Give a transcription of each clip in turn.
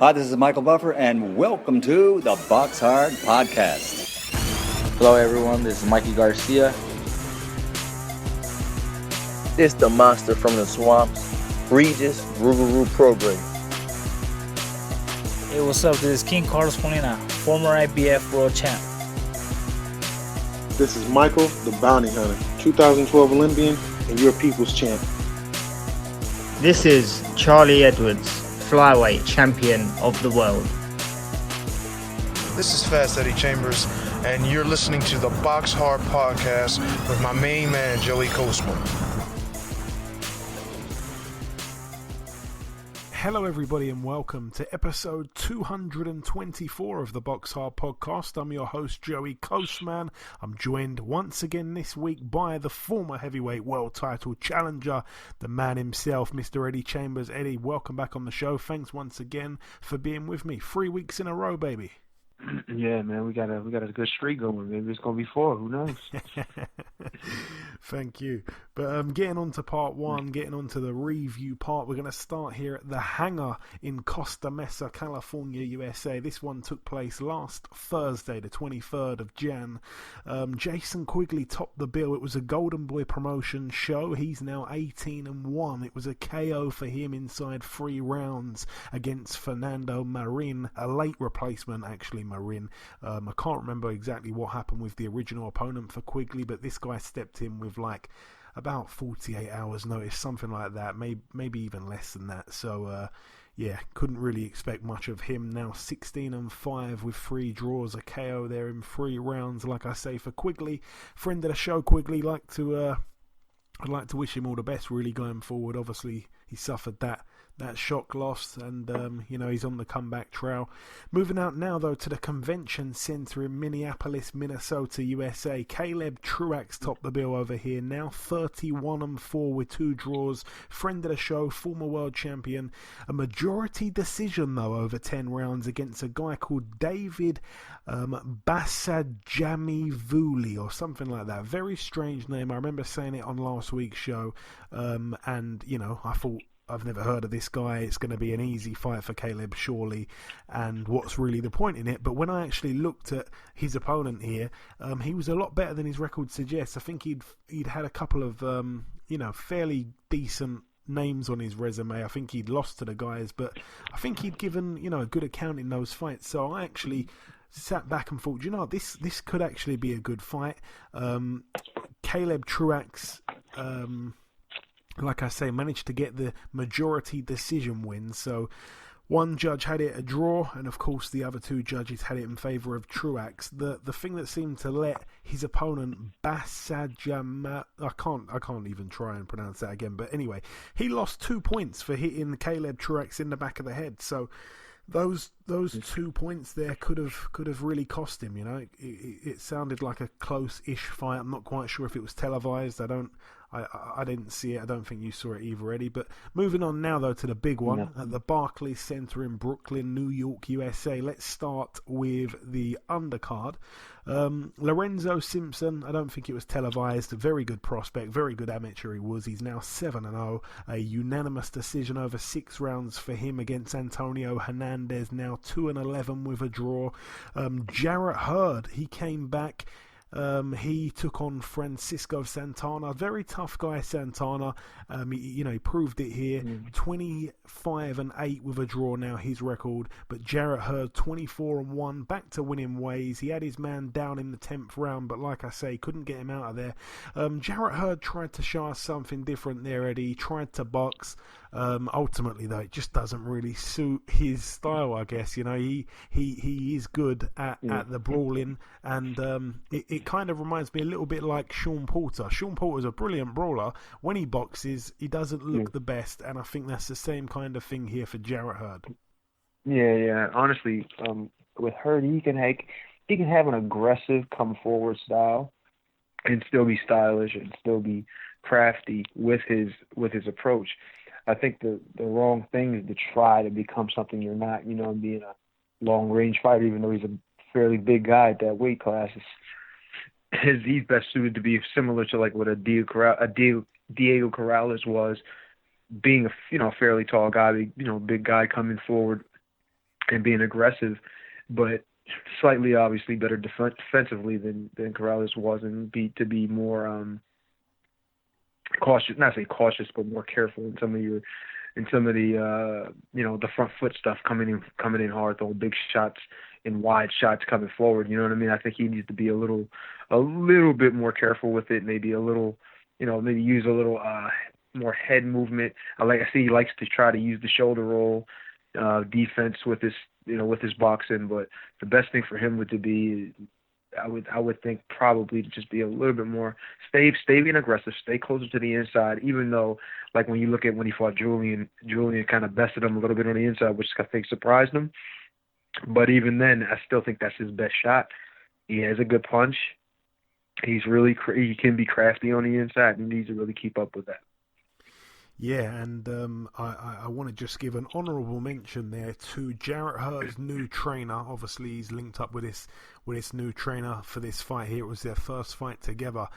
Hi, this is Michael Buffer, and welcome to the BoxHard Podcast. Hello, everyone. This is Mikey Garcia. It's the monster from the swamps, Regis Rougarou Prograis. Hey, what's up? This is King Carlos Molina, former IBF world champ. This is Michael, the Bounty Hunter, 2012 Olympian and your people's champ. This is Charlie Edwards, flyweight champion of the world. This is Fast Eddie Chambers, and you're listening to the BoxHard Podcast with my main man, Joey Coastman. Hello, everybody, and welcome to episode 224 of the BoxHard Podcast. I'm your host, Joey Coastman. I'm joined once again this week by the former heavyweight world title challenger, the man himself, Mr. Eddie Chambers. Eddie, welcome back on the show. Thanks once again for being with me. 3 weeks in a row, baby. Yeah, man, we got a good streak going. Maybe it's gonna be 4. Who knows? Thank you. But getting on to part one, getting on to the review part, we're going to start here at the Hangar in Costa Mesa, California, USA. This one took place last Thursday, the 23rd of Jan. Jason Quigley topped the bill. It was a Golden Boy promotion show. He's now 18-1. It was a KO for him inside 3 rounds against Fernando Marin, a late replacement, actually, Marin. I can't remember exactly what happened with the original opponent for Quigley, but this guy stepped in with like about 48 hours notice, something like that, maybe even less than that. So yeah, couldn't really expect much of him. Now 16-5 with 3 draws, a KO there in 3 rounds. Like I say, for Quigley, friend of the show, Quigley, I'd like to wish him all the best really going forward. Obviously he suffered that shock loss, and he's on the comeback trail. Moving out now though to the convention center in Minneapolis, Minnesota, USA. Caleb Truax topped the bill over here, now 31-4 with 2 draws. Friend of the show, former world champion. A majority decision though over 10 rounds against a guy called David Basadjamivuli or something like that. Very strange name. I remember saying it on last week's show, and I thought, I've never heard of this guy. It's going to be an easy fight for Caleb, surely. And what's really the point in it? But when I actually looked at his opponent here, he was a lot better than his record suggests. I think he'd had a couple of fairly decent names on his resume. I think he'd lost to the guys, but I think he'd given a good account in those fights. So I actually sat back and thought, this could actually be a good fight. Caleb Truax, like I say, managed to get the majority decision win. So one judge had it a draw, and of course the other 2 judges had it in favour of Truax. The thing that seemed to let his opponent Basadjama, I can't even try and pronounce that again, but anyway, he lost 2 points for hitting Caleb Truax in the back of the head. So those 2 points there could have really cost him. It sounded like a close-ish fight. I'm not quite sure if it was televised. I didn't see it. I don't think you saw it either, Eddie. But moving on now, though, to the big one at the Barclays Center in Brooklyn, New York, USA. Let's start with the undercard. Lorenzo Simpson, I don't think it was televised. A very good prospect, very good amateur he was. He's now 7-0. A unanimous decision over 6 rounds for him against Antonio Hernandez, now 2-11 with a draw. Jarrett Hurd, he came back. He took on Francisco Santana. Very tough guy, Santana. He proved it here. 25-8 with a draw now, his record. But Jarrett Hurd, 24-1, back to winning ways. He had his man down in the 10th round, but like I say, couldn't get him out of there. Jarrett Hurd tried to show us something different there, Eddie. He tried to box. Ultimately, though, it just doesn't really suit his style, I guess. He is good at the brawling, and it kind of reminds me a little bit like Sean Porter. Sean Porter's a brilliant brawler. When he boxes, he doesn't look the best, and I think that's the same kind of thing here for Jarrett Hurd. Yeah. Honestly, with Hurd, he can have an aggressive come forward style, and still be stylish and still be crafty with his approach. I think the wrong thing is to try to become something you're not, and being a long-range fighter, even though he's a fairly big guy at that weight class. He's best suited to be similar to like what a Diego Corrales was, being a fairly tall guy, big guy coming forward, and being aggressive, but slightly obviously better defensively than Corrales was, and to be more cautious, not say cautious, but more careful in some of the the front foot stuff, coming in hard, throwing big shots and wide shots coming forward. You know what I mean? I think he needs to be a little bit more careful with it, maybe a little, maybe use a little more head movement. I see he likes to try to use the shoulder roll defense with his boxing, but the best thing for him would to be, I would think, probably to just be a little bit more stay being aggressive, stay closer to the inside, even though, like, when you look at when he fought Julian kind of bested him a little bit on the inside, which I think surprised him. But even then, I still think that's his best shot. He has a good punch. He can be crafty on the inside, and he needs to really keep up with that. Yeah, and I want to just give an honourable mention there to Jarrett Hurd's new trainer. Obviously, he's linked up with this new trainer for this fight here. It was their first fight together.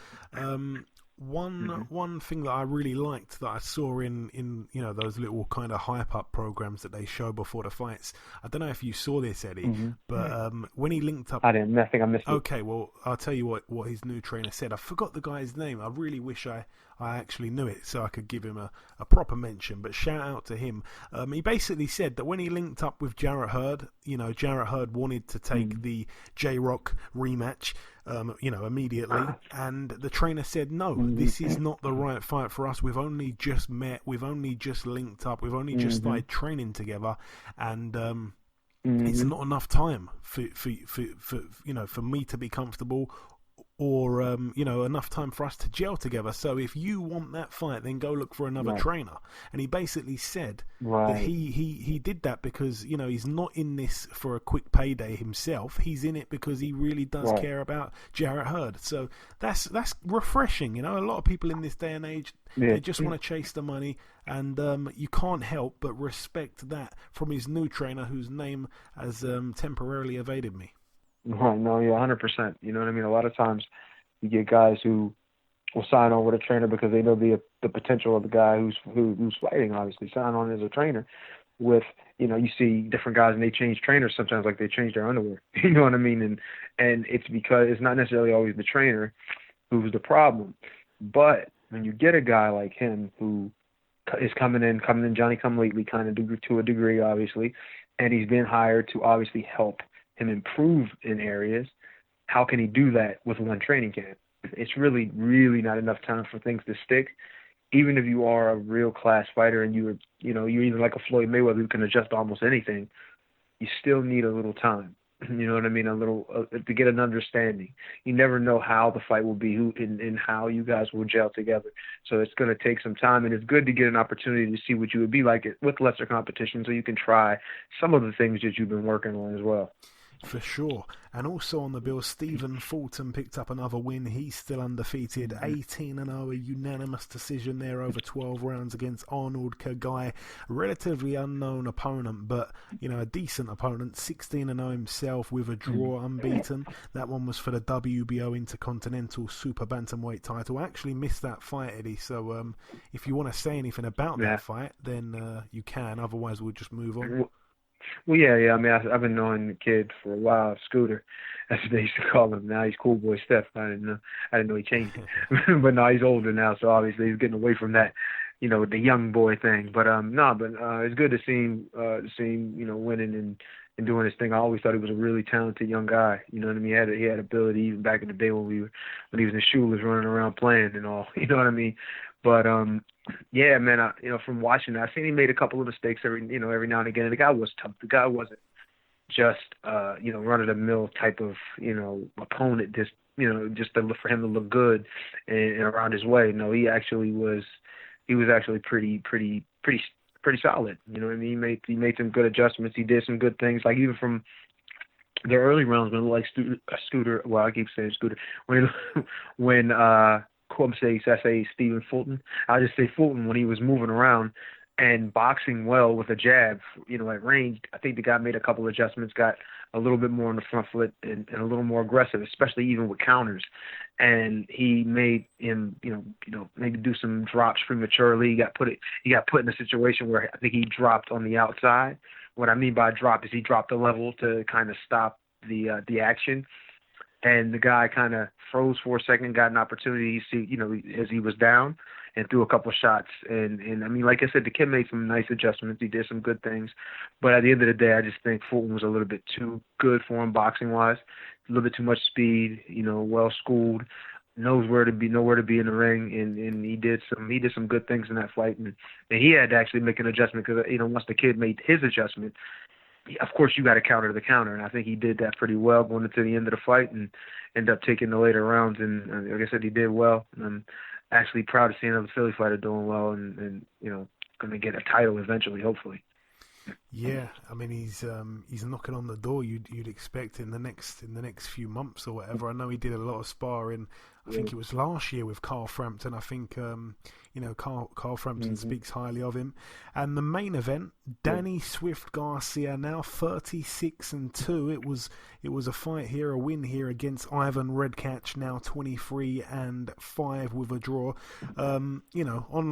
One thing that I really liked that I saw in those little kind of hype up programs that they show before the fights. I don't know if you saw this, Eddie, but when he linked up, I didn't. I think I missed it. Okay, well, I'll tell you what his new trainer said. I forgot the guy's name. I really wish I actually knew it so I could give him a proper mention, but shout out to him. He basically said that when he linked up with Jarrett Hurd, Jarrett Hurd wanted to take the J-Rock rematch, immediately, and the trainer said, no, this is not the right fight for us. We've only just met, we've only just linked up, we've only just started training together, and it's not enough time for me to be comfortable, or enough time for us to gel together. So if you want that fight, then go look for another trainer. And he basically said that he did that because he's not in this for a quick payday himself. He's in it because he really does care about Jarrett Hurd. So that's refreshing. A lot of people in this day and age, they just want to chase the money, and you can't help but respect that from his new trainer, whose name has temporarily evaded me. Right, no, yeah, 100%. You know what I mean? A lot of times you get guys who will sign on with a trainer because they know the potential of the guy who's fighting, obviously, sign on as a trainer with, you see different guys and they change trainers sometimes like they change their underwear. You know what I mean? And it's because it's not necessarily always the trainer who's the problem. But when you get a guy like him who is coming in Johnny come lately kind of to a degree, obviously, and he's been hired to obviously help him improve in areas, how can he do that with one training camp? It's really, really not enough time for things to stick. Even if you are a real class fighter and you're even like a Floyd Mayweather who can adjust almost anything, you still need a little time. You know what I mean? A little to get an understanding. You never know how the fight will be, and how you guys will gel together. So it's going to take some time, and it's good to get an opportunity to see what you would be like with lesser competition, so you can try some of the things that you've been working on as well. For sure. And also on the bill, Stephen Fulton picked up another win. He's still undefeated, 18-0, a unanimous decision there over 12 rounds against Arnold Kagai. Relatively unknown opponent, but a decent opponent. 16-0 himself with a draw, unbeaten. That one was for the WBO Intercontinental Super Bantamweight title. I actually missed that fight, Eddie, so if you want to say anything about that fight, then you can. Otherwise, we'll just move on. Well, yeah. I mean, I've been knowing the kid for a while, Scooter. That's what they used to call him. Now he's Cool Boy Steph. I didn't know he changed it. But no, he's older now, so obviously he's getting away from that, the young boy thing. But it's good to see him, winning and doing his thing. I always thought he was a really talented young guy. You know what I mean? He had ability even back in the day when he was in Schuler's running around playing and all. You know what I mean? But yeah, man, from watching that, I seen he made a couple of mistakes every now and again. And the guy was tough. The guy wasn't just run of the mill type of opponent. Just for him to look good and around his way. No, he was actually pretty solid. You know what I mean? He made some good adjustments. He did some good things. Like even from the early rounds when like Scooter. Well, I keep saying Scooter. When I say Stephen Fulton. I'll just say Fulton when he was moving around and boxing well with a jab, at range. I think the guy made a couple of adjustments, got a little bit more on the front foot and a little more aggressive, especially even with counters. And he made him, maybe do some drops prematurely. He got put in a situation where I think he dropped on the outside, what I mean by drop is he dropped the level to kind of stop the action. And the guy kind of froze for a second, got an opportunity to see, as he was down, and threw a couple shots. And I mean, like I said, the kid made some nice adjustments. He did some good things. But at the end of the day, I just think Fulton was a little bit too good for him boxing-wise. A little bit too much speed, well-schooled, knows where to be in the ring, and he did some good things in that fight. And he had to actually make an adjustment because, once the kid made his adjustment, of course, you got to counter the counter, and I think he did that pretty well going into the end of the fight and ended up taking the later rounds. And like I said, he did well. And I'm actually proud to see another Philly fighter doing well and going to get a title eventually, hopefully. Yeah, I mean he's knocking on the door. You'd expect in the next few months or whatever. I know he did a lot of sparring. I think it was last year with Carl Frampton. I think Carl Frampton speaks highly of him. And the main event, Danny Swift Garcia, now 36-2. It was a fight here, a win here against Ivan Redkach, now 23-5 with a draw. On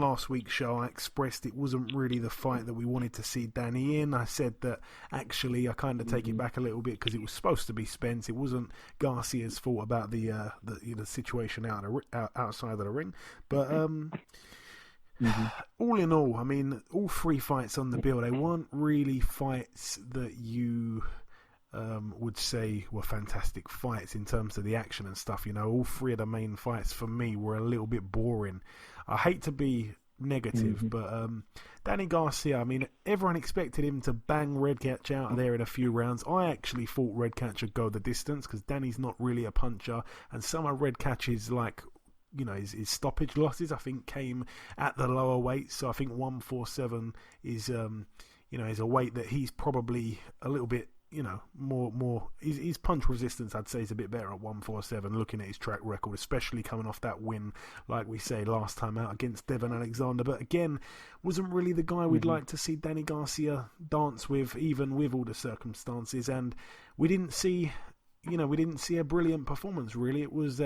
last week's show, I expressed it wasn't really the fight that we wanted to see Danny in. I said that actually I kind of take it back a little bit because it was supposed to be Spence. It wasn't Garcia's fault about the situation outside of the ring, but all in all, I mean, all three fights on the bill, they weren't really fights that you would say were fantastic fights in terms of the action and stuff. All three of the main fights for me were a little bit boring. I hate to be negative, but Danny Garcia, I mean, everyone expected him to bang Redkach out of there in a few rounds. I actually thought Redkach would go the distance because Danny's not really a puncher, and some of Redkach's his stoppage losses I think came at the lower weight. So I think 147 is is a weight that he's probably a little bit more his punch resistance, I'd say, is a bit better at 147, looking at his track record, especially coming off that win, like we say, last time out against Devon Alexander. But again, wasn't really the guy we'd like to see Danny Garcia dance with, even with all the circumstances. And we didn't see a brilliant performance, really. It was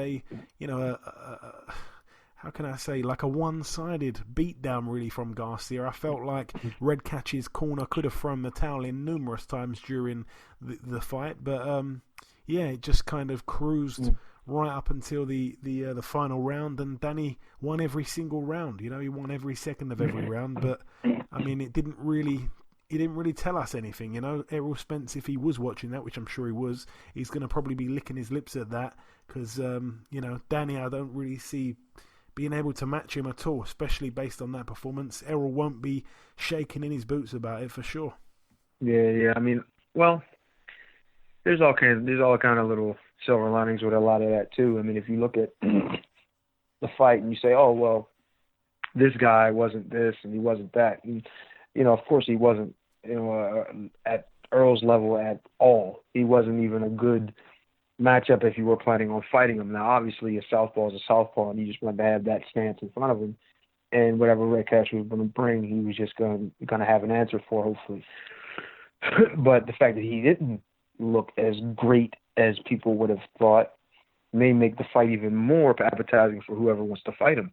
how can I say, like a one-sided beatdown, really, from Garcia. I felt like Redkach's corner could have thrown the towel in numerous times during the fight, but it just kind of cruised right up until the final round, and Danny won every single round. He won every second of every round, but I mean, it didn't really tell us anything. Errol Spence, if he was watching that, which I'm sure he was, he's going to probably be licking his lips at that because Danny, I don't really see being able to match him at all, especially based on that performance. Errol won't be shaking in his boots about it for sure. Yeah. I mean, well, there's all kind of little silver linings with a lot of that too. I mean, if you look at the fight and you say, oh well, this guy wasn't this and he wasn't that, and of course he wasn't at Earl's level at all. He wasn't even a good matchup if you were planning on fighting him. Now, obviously, a southpaw is a southpaw, and you just wanted to have that stance in front of him. And whatever Redkach was going to bring, he was just going to have an answer for, hopefully. But the fact that he didn't look as great as people would have thought may make the fight even more appetizing for whoever wants to fight him.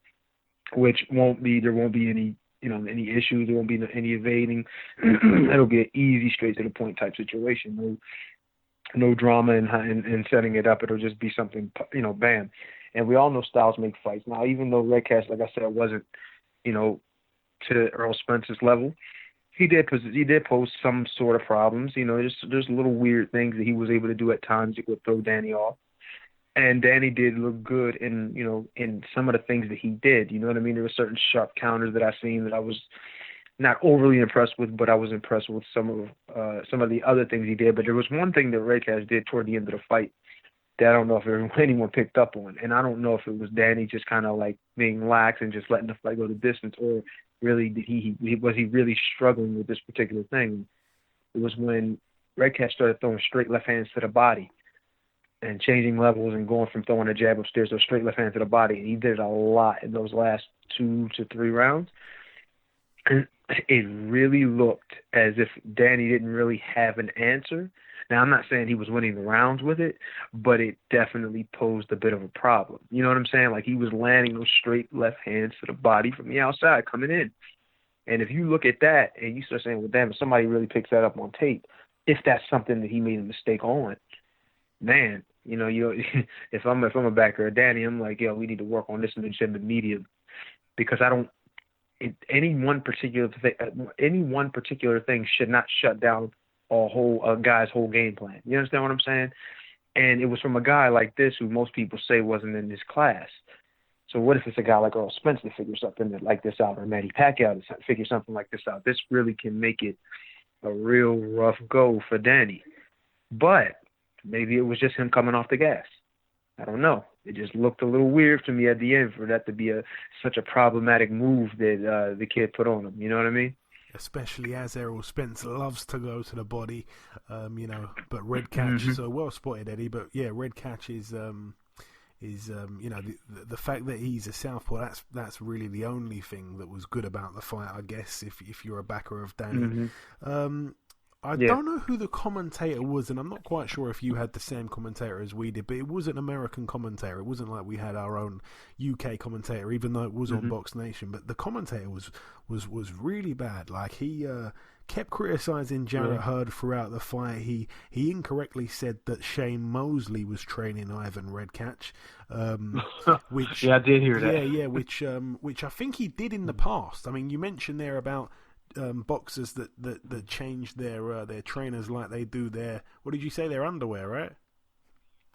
Which there won't be any any issues. There won't be any evading. It'll be an easy, straight to the point type situation. No drama in setting it up. It'll just be something, bam. And we all know styles make fights. Now, even though Redkach, like I said, wasn't, to Earl Spence's level, he did pose some sort of problems. There's little weird things that he was able to do at times that would throw Danny off. And Danny did look good in some of the things that he did. You know what I mean? There were certain sharp counters that I seen that I was not overly impressed with, but I was impressed with some of the other things he did. But there was one thing that Redkach did toward the end of the fight that I don't know if anyone picked up on, and I don't know if it was Danny just kind of like being lax and just letting the fight go the distance, or really was he really struggling with this particular thing. It was when Redkach started throwing straight left hands to the body and changing levels and going from throwing a jab upstairs to a straight left hand to the body, and he did it a lot in those last 2 to 3 rounds. And it really looked as if Danny didn't really have an answer. Now, I'm not saying he was winning the rounds with it, but it definitely posed a bit of a problem. You know what I'm saying? Like, he was landing those straight left hands to the body from the outside coming in. And if you look at that and you start saying, well, damn, if somebody really picks that up on tape, if that's something that he made a mistake on, man, if I'm a backer of Danny, I'm like, yo, we need to work on this in the media, because any one particular thing should not shut down a guy's whole game plan. You understand what I'm saying? And it was from a guy like this who most people say wasn't in this class. So what if it's a guy like Earl Spence that figures something like this out, or Manny Pacquiao to figure something like this out? This really can make it a real rough go for Danny. But maybe it was just him coming off the gas. I don't know. It just looked a little weird to me at the end for that to be such a problematic move that the kid put on him. You know what I mean? Especially as Errol Spence loves to go to the body, but red catch. So well spotted, Eddie. But yeah, red catch is the fact that he's a southpaw. That's really the only thing that was good about the fight, I guess. If you're a backer of Danny. I don't know who the commentator was, and I'm not quite sure if you had the same commentator as we did, but it was an American commentator. It wasn't like we had our own UK commentator, even though it was on Box Nation. But the commentator was really bad. Like, he kept criticising Jarrett Hurd throughout the fight. He incorrectly said that Shane Mosley was training Ivan Redkach, which I did hear that. Yeah, which I think he did in the past. I mean, you mentioned there about boxers that change their trainers like they do their, what did you say, their underwear, right?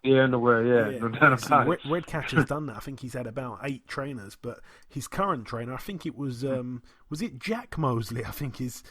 Yeah, underwear, yeah. No doubt about it. Redkach has done that. I think he's had about 8 trainers, but his current trainer, I think it was it Jack Mosley? I think his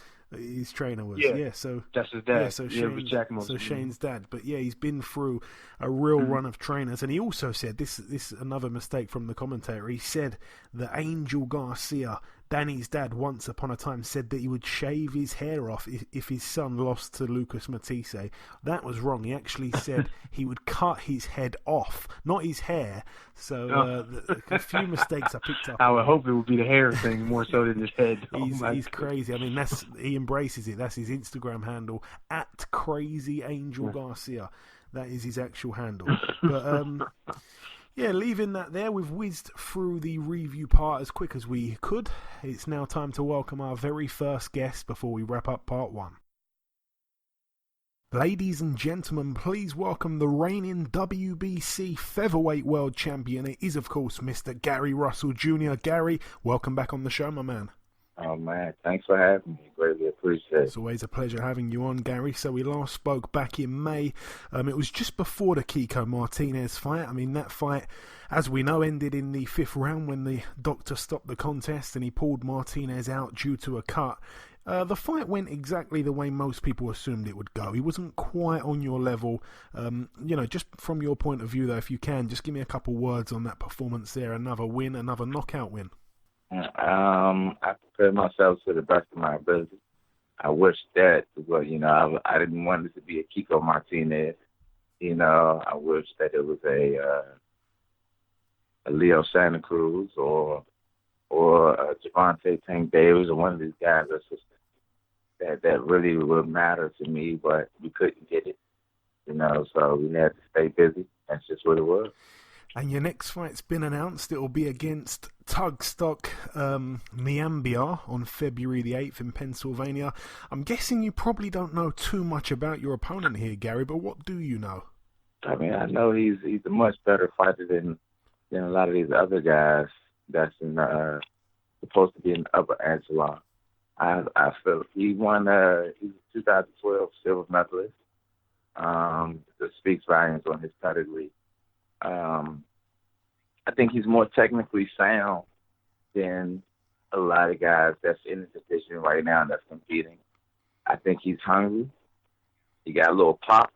trainer was. Yeah, so that's his dad. Yeah, so it was Jack Mosley. So Shane's dad. But yeah, he's been through a real run of trainers, and he also said this another mistake from the commentator. He said that Angel Garcia, Danny's dad, once upon a time said that he would shave his hair off if his son lost to Lucas Matisse. That was wrong. He actually said he would cut his head off, not his hair. So a few mistakes I picked up. I would hope it would be the hair thing more so than his head. He's crazy. I mean, he embraces it. That's his Instagram handle, @CrazyAngelGarcia. Garcia. That is his actual handle. But yeah, leaving that there, we've whizzed through the review part as quick as we could. It's now time to welcome our very first guest before we wrap up part 1. Ladies and gentlemen, please welcome the reigning WBC Featherweight World Champion. It is, of course, Mr. Gary Russell Jr. Gary, welcome back on the show, my man. Oh, man, thanks for having me. Greatly appreciate it. It's always a pleasure having you on, Gary. So we last spoke back in May. It was just before the Kiko Martinez fight. I mean, that fight, as we know, ended in the 5th round when the doctor stopped the contest and he pulled Martinez out due to a cut. The fight went exactly the way most people assumed it would go. He wasn't quite on your level. Just from your point of view, though, if you can, just give me a couple words on that performance there. Another win, another knockout win. I prepared myself to the best of my ability. I wish that, I didn't want it to be a Kiko Martinez. I wish that it was a Leo Santa Cruz or Javante Tank Davis or one of these guys that really would matter to me, but we couldn't get it. So we had to stay busy. That's just what it was. And your next fight's been announced. It will be against Tugstsogt Nyambayar on February the 8th in Pennsylvania. I'm guessing you probably don't know too much about your opponent here, Gary, but what do you know? I mean, I know he's a much better fighter than a lot of these other guys that's supposed to be in the upper echelon. I feel he won. He's a 2012 silver medalist. That speaks volumes on his pedigree. I think he's more technically sound than a lot of guys that's in the division right now that's competing. I think he's hungry. He got a little pop,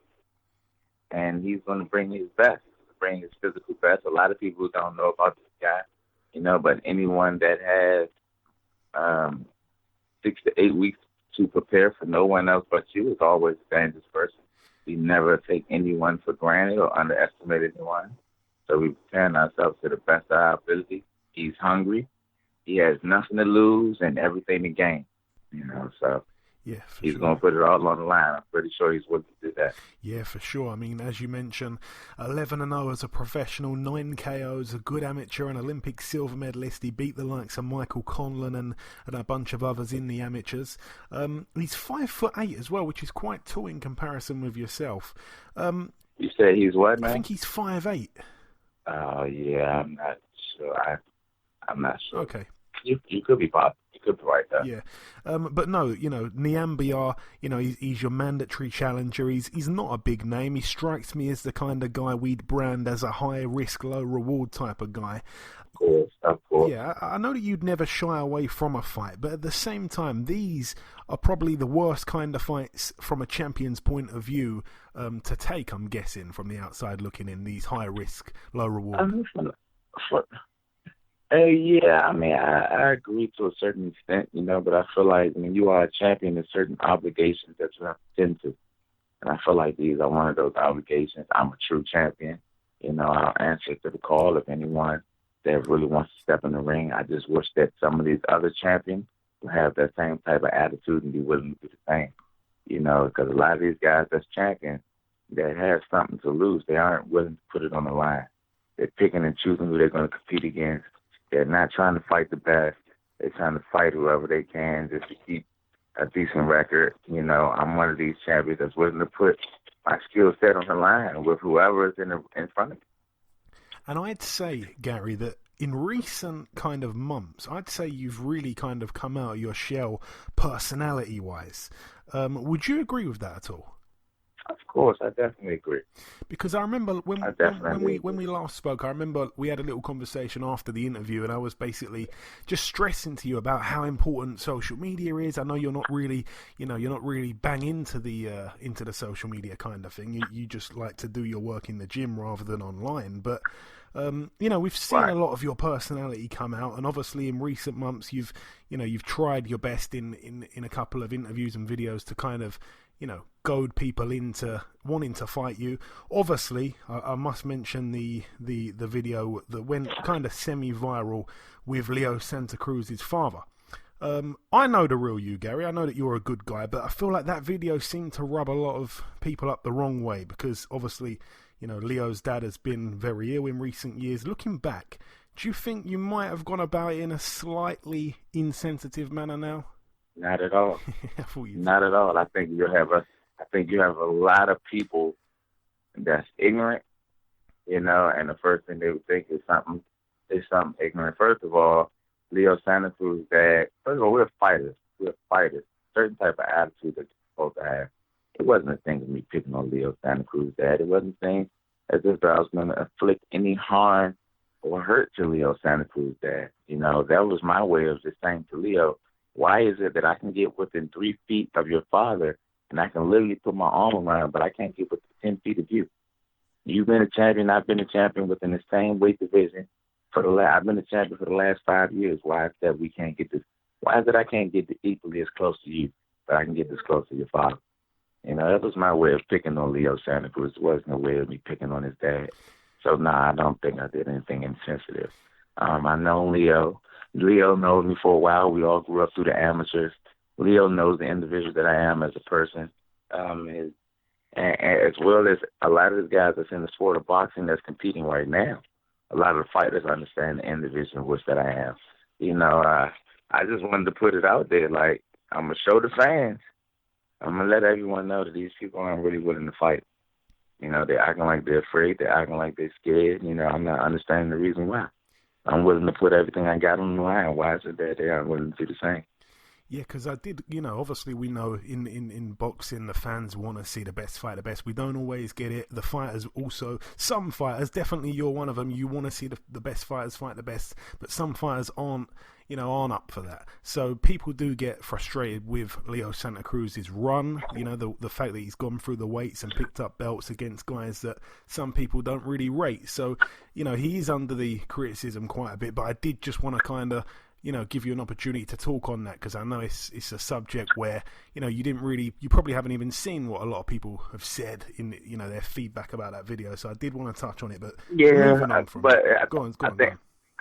and he's going to bring his best, bring his physical best. A lot of people don't know about this guy, but anyone that has 6 to 8 weeks to prepare for no one else but you is always a dangerous person. We never take anyone for granted or underestimate anyone. So we're preparing ourselves to the best of our ability. He's hungry. He has nothing to lose and everything to gain. So Yeah, for he's sure. going to put it all on the line. I'm pretty sure he's willing to do that. Yeah, for sure. I mean, as you mentioned, 11-0 as a professional, 9 KOs, a good amateur, an Olympic silver medalist. He beat the likes of Michael Conlon and a bunch of others in the amateurs. He's 5'8" as well, which is quite tall in comparison with yourself. You said he's what now? I think he's 5'8". Oh, yeah, I'm not sure. I'm not sure. Okay. You could be positive. You could be right there. Yeah. But no, Nyambayar, he's your mandatory challenger. He's not a big name. He strikes me as the kind of guy we'd brand as a high risk, low reward type of guy. Of course. Yeah, I know that you'd never shy away from a fight, but at the same time, these are probably the worst kind of fights from a champion's point of view to take, I'm guessing, from the outside looking in, these high risk, low reward. Yeah, I mean, I agree to a certain extent, but I feel like when you are a champion, there's certain obligations that you have to tend to. And I feel like these are one of those obligations. I'm a true champion. I'll answer to the call of anyone that really wants to step in the ring. I just wish that some of these other champions would have that same type of attitude and be willing to do the same. Because a lot of these guys that's champion that have something to lose, they aren't willing to put it on the line. They're picking and choosing who they're going to compete against. They're not trying to fight the best. They're trying to fight whoever they can just to keep a decent record. I'm one of these champions that's willing to put my skill set on the line with whoever is in front of me. And I'd say, Gary, that in recent kind of months, I'd say you've really kind of come out of your shell personality-wise. Would you agree with that at all? Of course, I definitely agree. Because I remember when we last spoke, I remember we had a little conversation after the interview, and I was basically just stressing to you about how important social media is. I know you're not really bang into the social media kind of thing. You just like to do your work in the gym rather than online. But we've seen a lot of your personality come out, and obviously in recent months you've tried your best in a couple of interviews and videos to kind of goad people into wanting to fight you. Obviously, I must mention the video that went kind of semi-viral with Leo Santa Cruz's father. I know the real you, Gary. I know that you're a good guy, but I feel like that video seemed to rub a lot of people up the wrong way because obviously, Leo's dad has been very ill in recent years. Looking back, do you think you might have gone about it in a slightly insensitive manner now? Not at all. Not at all. I think you have a lot of people that's ignorant, and the first thing they would think is something ignorant. First of all, Leo Santa Cruz's dad. First of all, we're fighters. Certain type of attitude that you're supposed to have. It wasn't a thing of me picking on Leo Santa Cruz's dad. It wasn't a thing as if I was going to inflict any harm or hurt to Leo Santa Cruz's dad. That was my way of just saying to Leo, why is it that I can get within 3 feet of your father and I can literally put my arm around, but I can't get within 10 feet of you? You've been a champion. I've been a champion within the same weight division I've been a champion for the last 5 years. Why is that we can't get this? Why is it I can't get equally as close to you, but I can get this close to your father? That was my way of picking on Leo Santa Cruz. It wasn't a way of me picking on his dad. So, I don't think I did anything insensitive. I know Leo. Leo knows me for a while. We all grew up through the amateurs. Leo knows the individual that I am as a person. And as well as a lot of the guys that's in the sport of boxing that's competing right now, a lot of the fighters understand the individual which that I am. I just wanted to put it out there. Like, I'm going to show the fans. I'm going to let everyone know that these people aren't really willing to fight. They're acting like they're afraid. They're acting like they're scared. I'm not understanding the reason why. I'm willing to put everything I got on the line. Why is it that they aren't willing to do the same? Yeah, because I did, obviously we know in boxing the fans want to see the best fight the best. We don't always get it. The fighters also, some fighters, definitely you're one of them, you want to see the best fighters fight the best, but some fighters aren't up for that. So people do get frustrated with Leo Santa Cruz's run, the fact that he's gone through the weights and picked up belts against guys that some people don't really rate. So, he is under the criticism quite a bit, but I did just want to kind of, give you an opportunity to talk on that because I know it's a subject where, you probably haven't even seen what a lot of people have said in, their feedback about that video. So I did want to touch on it, but moving on from it. Go on.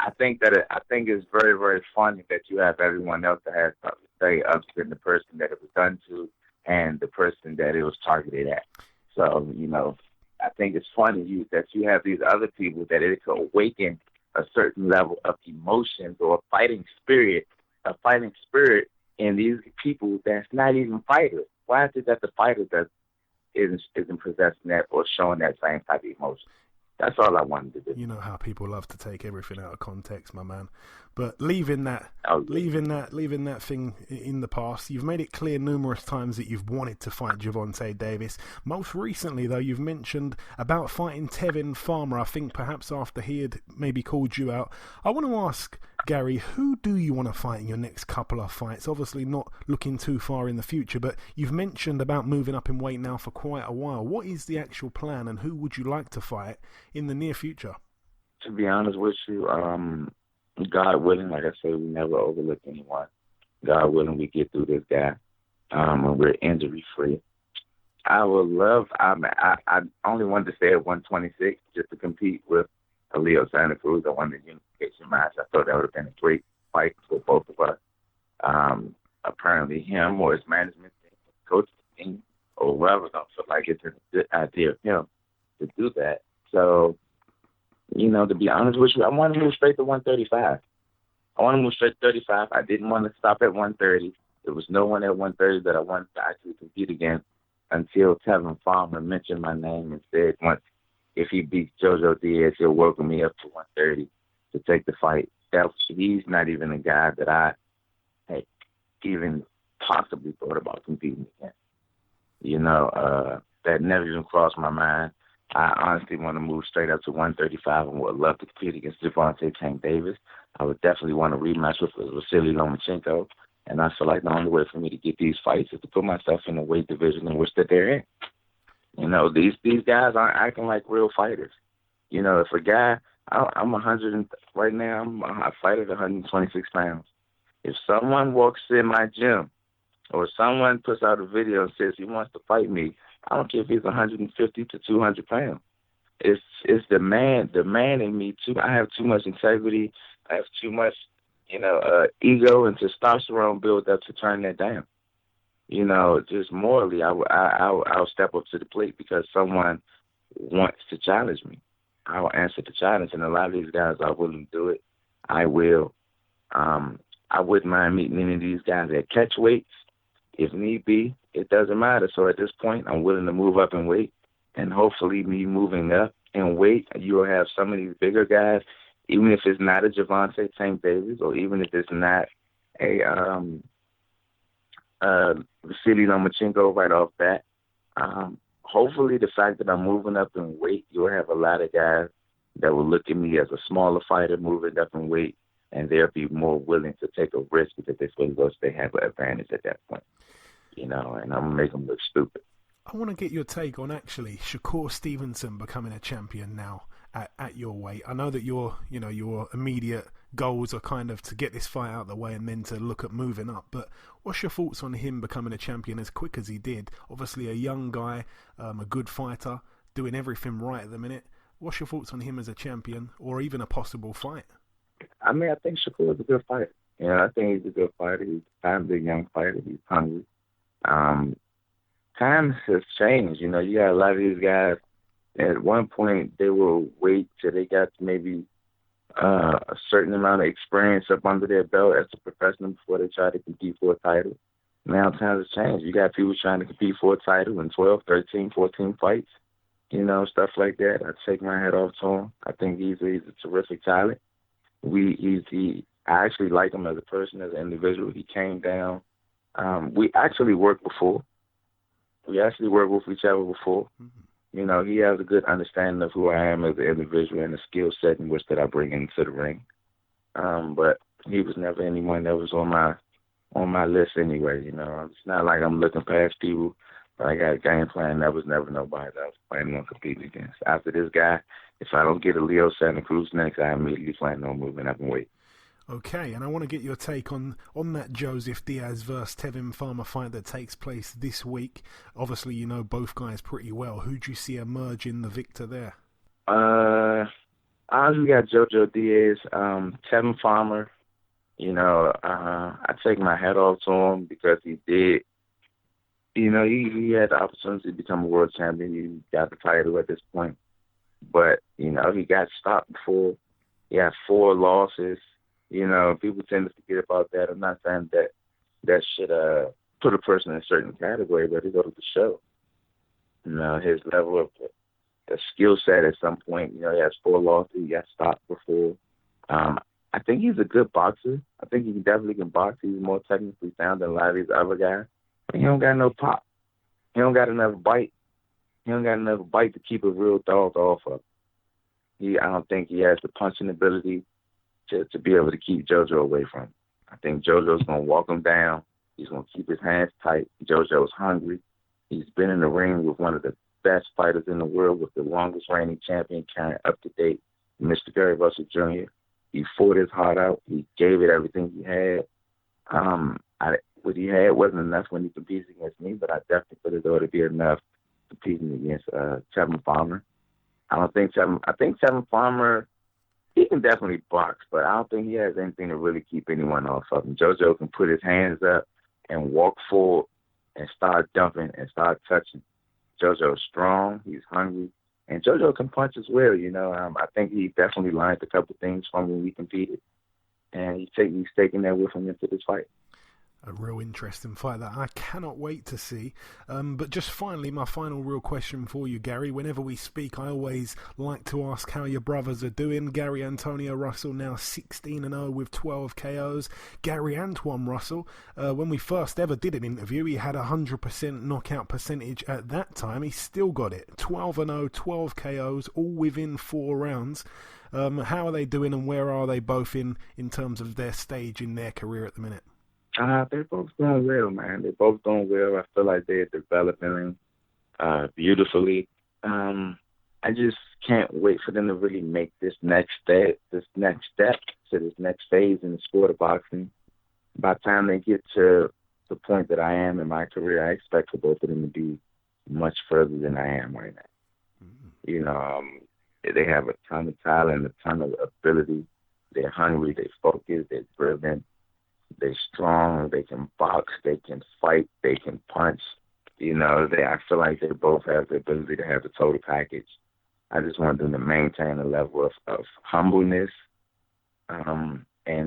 I think it's very, very funny that you have everyone else that has something to say, other than the person that it was done to and the person that it was targeted at. So, I think it's funny that you have these other people that it could awaken a certain level of emotions or a fighting spirit in these people that's not even fighters. Why is it that the fighter isn't possessing that or showing that same type of emotion? That's all I wanted to do. You know how people love to take everything out of context, my man. But leaving that thing in the past, you've made it clear numerous times that you've wanted to fight Gervonta Davis. Most recently, though, you've mentioned about fighting Tevin Farmer, I think perhaps after he had maybe called you out. I want to ask, Gary, who do you want to fight in your next couple of fights? Obviously not looking too far in the future, but you've mentioned about moving up in weight now for quite a while. What is the actual plan, and who would you like to fight in the near future? To be honest with you, God willing, like I said, we never overlook anyone. God willing, we get through this guy, and we're injury free. I would love. I only wanted to stay at 126 just to compete with Leo Santa Cruz. I wanted a unification match. I thought that would have been a great fight for both of us. Apparently, him or his management team, coaching team, or whoever don't feel like it's a good idea of him to do that. So, to be honest with you, I want to move straight to 135. I want to move straight to 35. I didn't want to stop at 130. There was no one at 130 that I wanted to actually compete against until Tevin Farmer mentioned my name and said if he beats Joseph Diaz, he'll welcome me up to 130 to take the fight. He's not even a guy that I had even possibly thought about competing against. That never even crossed my mind. I honestly want to move straight up to 135 and would love to compete against Gervonta Tank Davis. I would definitely want to rematch with Vasily Lomachenko. And I feel like the only way for me to get these fights is to put myself in the weight division in which that they're in. These guys aren't acting like real fighters. If a guy, I'm 100 right now, I fight at 126 pounds. If someone walks in my gym or someone puts out a video and says he wants to fight me, I don't care if he's 150 to 200 pounds. It's the man in me too. I have too much integrity. I have too much, ego and testosterone built up to turn that down. Just morally, I'll step up to the plate because someone wants to challenge me. I will answer the challenge, and a lot of these guys are willing to do it. I will. I wouldn't mind meeting any of these guys at catch weights if need be. It doesn't matter. So at this point, I'm willing to move up in weight, and hopefully me moving up in weight, you will have some of these bigger guys, even if it's not a Gervonta Tank Davis or even if it's not a Vasily Lomachenko right off bat. Hopefully the fact that I'm moving up in weight, you'll have a lot of guys that will look at me as a smaller fighter moving up in weight, and they'll be more willing to take a risk because they feel as they have an advantage at that point. And I'm going to make them look stupid. I want to get your take on actually Shakur Stevenson becoming a champion now at your weight. I know that your immediate goals are kind of to get this fight out of the way and then to look at moving up. But what's your thoughts on him becoming a champion as quick as he did? Obviously a young guy, a good fighter, doing everything right at the minute. What's your thoughts on him as a champion or even a possible fight? I think Shakur is a good fighter. I think he's a good fighter. He's a big young fighter. He's hungry. Times has changed. You got a lot of these guys. At one point, they will wait till they got maybe a certain amount of experience up under their belt as a professional before they try to compete for a title. Now times have changed. You got people trying to compete for a title in 12, 13, 14 fights. Stuff like that. I take my hat off to him. I think he's a terrific talent. I actually like him as a person, as an individual. He came down. We actually worked before. We actually worked with each other before. Mm-hmm. He has a good understanding of who I am as an individual and the skill set in which that I bring into the ring. But he was never anyone that was on my list anyway. It's not like I'm looking past people, but I got a game plan. That was never nobody that I was planning on competing against. After this guy, if I don't get a Leo Santa Cruz next, I immediately plan on moving up in weight. Okay, and I want to get your take on that Joseph Diaz versus Tevin Farmer fight that takes place this week. Obviously, you know both guys pretty well. Who do you see emerging the victor there? Honestly, got Joseph Diaz, Tevin Farmer. I take my hat off to him because he did. He had the opportunity to become a world champion. He got the title at this point. But, he got stopped before. He had 4 losses. People tend to forget about that. I'm not saying that should put a person in a certain category, but it goes to show. His level of the skill set at some point. He has 4 losses. He got stopped before. I think he's a good boxer. I think he definitely can box. He's more technically sound than a lot of these other guys. But he don't got no pop. He don't got enough bite. He don't got enough bite to keep a real dog off of. I don't think he has the punching ability to be able to keep JoJo away from him. I think JoJo's going to walk him down. He's going to keep his hands tight. JoJo's hungry. He's been in the ring with one of the best fighters in the world, with the longest reigning champion, carrying up to date, Mr. Gary Russell Jr. He fought his heart out. He gave it everything he had. What he had wasn't enough when he competed against me, but I definitely thought it ought to be enough competing against Tevin Farmer. I think Tevin Farmer, he can definitely box, but I don't think he has anything to really keep anyone off of him. JoJo can put his hands up and walk forward and start dumping and start touching. JoJo's strong. He's hungry. And JoJo can punch as well, I think he definitely learned a couple things from when we competed. And he's taking that with him into this fight. A real interesting fight that I cannot wait to see. But just finally, my final real question for you, Gary. Whenever we speak, I always like to ask how your brothers are doing. Gary Antonio Russell now 16-0 with 12 KOs. Gary Antoine Russell, when we first ever did an interview, he had 100% knockout percentage at that time. He still got it. 12-0, 12 KOs, all within 4 rounds. How are they doing, and where are they both in terms of their stage in their career at the minute? They're both doing well, man. They're both doing well. I feel like they're developing beautifully. I just can't wait for them to really make this next step to this next phase in the sport of boxing. By the time they get to the point that I am in my career, I expect for both of them to be much further than I am right now. Mm-hmm. They have a ton of talent, a ton of ability. They're hungry, they're focused, they're driven. They're strong. They can box. They can fight. They can punch. I feel like they both have the ability to have the total package. I just want them to maintain a level of humbleness, and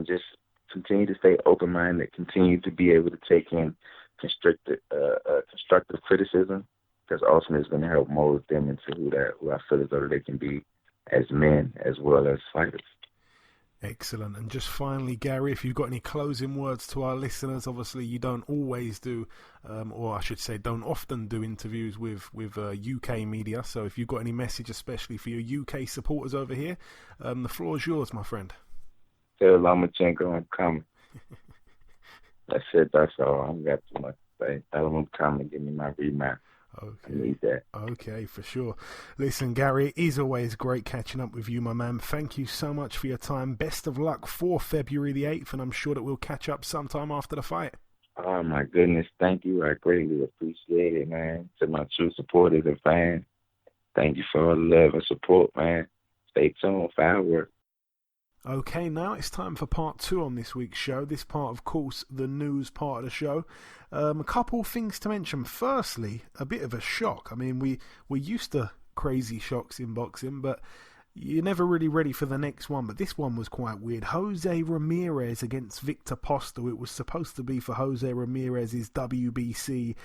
just continue to stay open-minded. Continue to be able to take in constructive criticism, because ultimately it's going to help mold them into who I feel as though they can be as men as well as fighters. Excellent. And just finally, Gary, if you've got any closing words to our listeners, obviously you don't always do, or I should say don't often do interviews with UK media. So if you've got any message, especially for your UK supporters over here, the floor is yours, my friend. Tell Lomachenko I'm coming. That's it. That's all. I don't got too much to say. Tell him I'm coming. Give me my rematch. Okay. I need that. Okay, for sure. Listen, Gary, it is always great catching up with you, my man. Thank you so much for your time. Best of luck for February the 8th, and I'm sure that we'll catch up sometime after the fight. Oh, my goodness. Thank you. I greatly appreciate it, man. To my true supporters and fans, thank you for all the love and support, man. Stay tuned. Fireworks. Okay, now it's time for part 2 on this week's show. This part, of course, the news part of the show. A couple of things to mention. Firstly, a bit of a shock. I mean, we're used to crazy shocks in boxing, but you're never really ready for the next one. But this one was quite weird. Jose Ramirez against Victor Postol. It was supposed to be for Jose Ramirez's WBC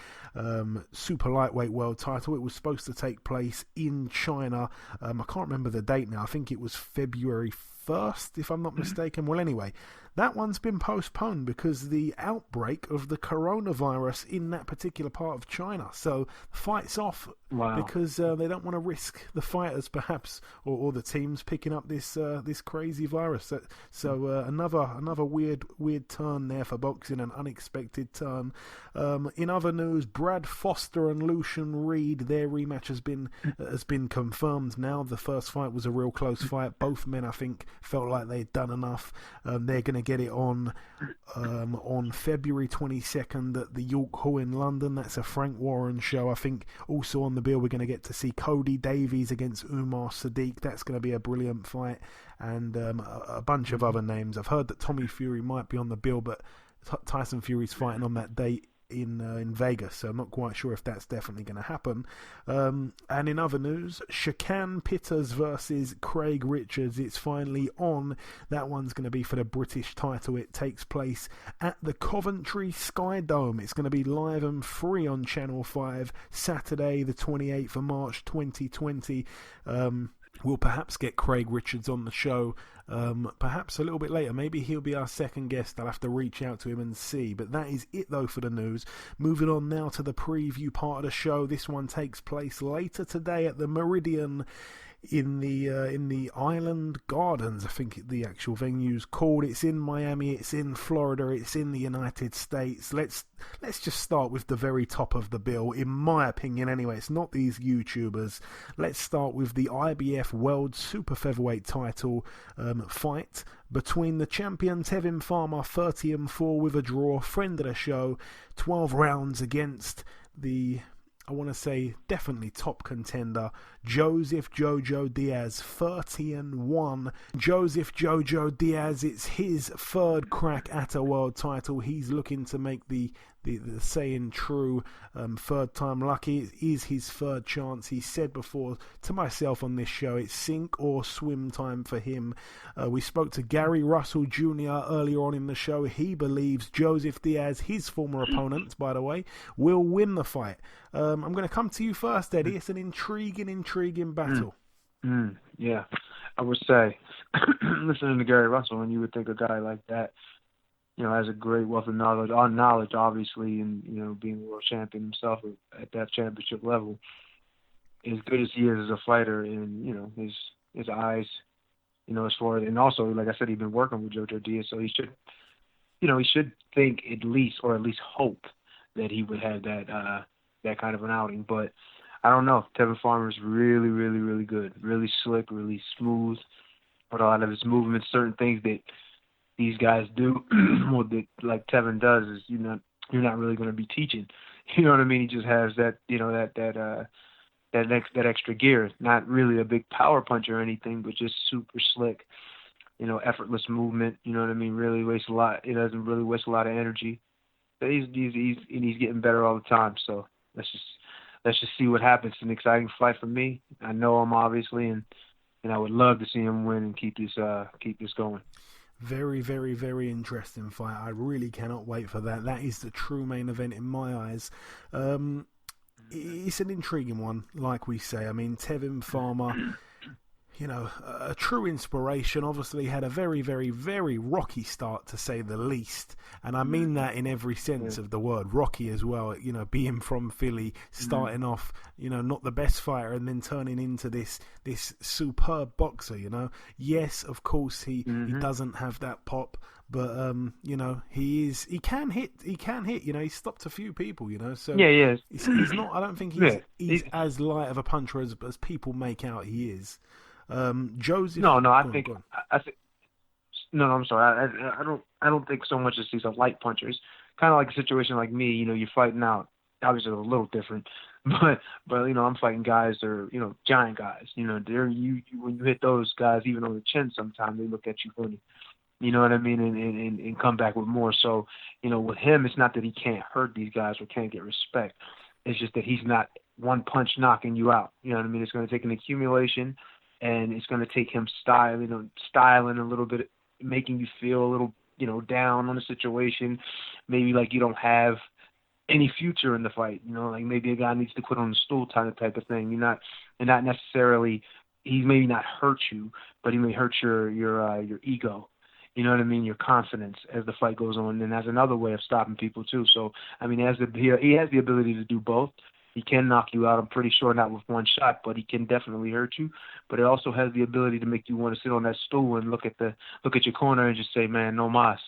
super lightweight world title. It was supposed to take place in China. I can't remember the date now. I think it was February 1st, if I'm not mistaken. Well, anyway, that one's been postponed because the outbreak of the coronavirus in that particular part of China. So the fight's off. Wow. Because they don't want to risk the fighters, perhaps, or the teams picking up this crazy virus. So another weird turn there for boxing, an unexpected turn. In other news, Brad Foster and Lucian Reed, their rematch has been confirmed now. The first fight was a real close fight. Both men, I think, felt like they'd done enough. They're going to get it on February 22nd at the York Hall in London. That's a Frank Warren show. I think also on the bill we're going to get to see Cody Davies against Umar Sadiq. That's going to be a brilliant fight, and a bunch of other names. I've heard that Tommy Fury might be on the bill, but Tyson Fury's fighting on that date in Vegas, so I'm not quite sure if that's definitely going to happen. And in other news, Shakan Pitters versus Craig Richards. It's finally on. That one's going to be for the British title. It takes place at the Coventry Sky Dome. It's going to be live and free on Channel 5 Saturday the 28th of March 2020. We'll perhaps get Craig Richards on the show perhaps a little bit later. Maybe he'll be our second guest. I'll have to reach out to him and see. But that is it, though, for the news. Moving on now to the preview part of the show. This one takes place later today at the Meridian in the Island Gardens, I think the actual venue's called. It's in Miami, it's in Florida, it's in the United States. Let's just start with the very top of the bill, in my opinion anyway. It's not these YouTubers. Let's start with the IBF World Super Featherweight title fight between the champion Tevin Farmer, 30-4 with a draw, friend of the show, 12 rounds against the, I want to say, definitely top contender, Joseph Jojo Diaz, 30-1. Joseph Jojo Diaz, it's his third crack at a world title. He's looking to make the saying true, third time lucky. It is his third chance. He said before to myself on this show, it's sink or swim time for him. We spoke to Gary Russell Jr. earlier on in the show. He believes Joseph Diaz, his former opponent, by the way, will win the fight. I'm going to come to you first, Eddie. It's an intriguing battle. Yeah, I would say, listening to Gary Russell, and you would think a guy like that, has a great wealth of knowledge, obviously, and, being a world champion himself at that championship level, as good as he is as a fighter, and, his eyes, as far as, and also, like I said, he's been working with Jojo Diaz, so he should think at least hope that he would have that kind of an outing. But I don't know. Tevin Farmer is really, really, really good, really slick, really smooth, with a lot of his movements, certain things that these guys do, that like Tevin does, is you're not really going to be teaching. You know what I mean? He just has that, that extra gear. Not really a big power punch or anything, but just super slick, effortless movement. You know what I mean? Really wastes a lot. It doesn't really waste a lot of energy. But he's getting better all the time. So let's just see what happens. It's an exciting fight for me. I know him obviously, and I would love to see him win and keep this going. Very, very, very interesting fight. I really cannot wait for that. That is the true main event in my eyes. It's an intriguing one, like we say. I mean, Tevin Farmer, a true inspiration. Obviously had a very, very, very rocky start, to say the least. And I mean that in every sense of the word. Rocky as well, being from Philly, starting off, not the best fighter, and then turning into this superb boxer, Yes, of course, he doesn't have that pop, but, he can hit, he's stopped a few people, so yeah. He's not, I don't think he's as light of a puncher as people make out he is. Joseph. No, I think. No, I'm sorry. I don't think so much as he's a light puncher. It's kind of like a situation like me. You're fighting out. Obviously, a little different, but I'm fighting guys that are giant guys. They're when you hit those guys, even on the chin, sometimes they look at you funny. You know what I mean, and come back with more. So with him, it's not that he can't hurt these guys or can't get respect. It's just that he's not one punch knocking you out. You know what I mean? It's going to take an accumulation. And it's going to take him styling a little bit, making you feel a little, down on the situation. Maybe like you don't have any future in the fight. Like maybe a guy needs to quit on the stool type of thing. Not necessarily. He may not hurt you, but he may hurt your ego. You know what I mean? Your confidence as the fight goes on, and that's another way of stopping people too. So I mean, he has the ability to do both. He can knock you out, I'm pretty sure, not with one shot, but he can definitely hurt you. But it also has the ability to make you want to sit on that stool and look at your corner and just say, man, no mas,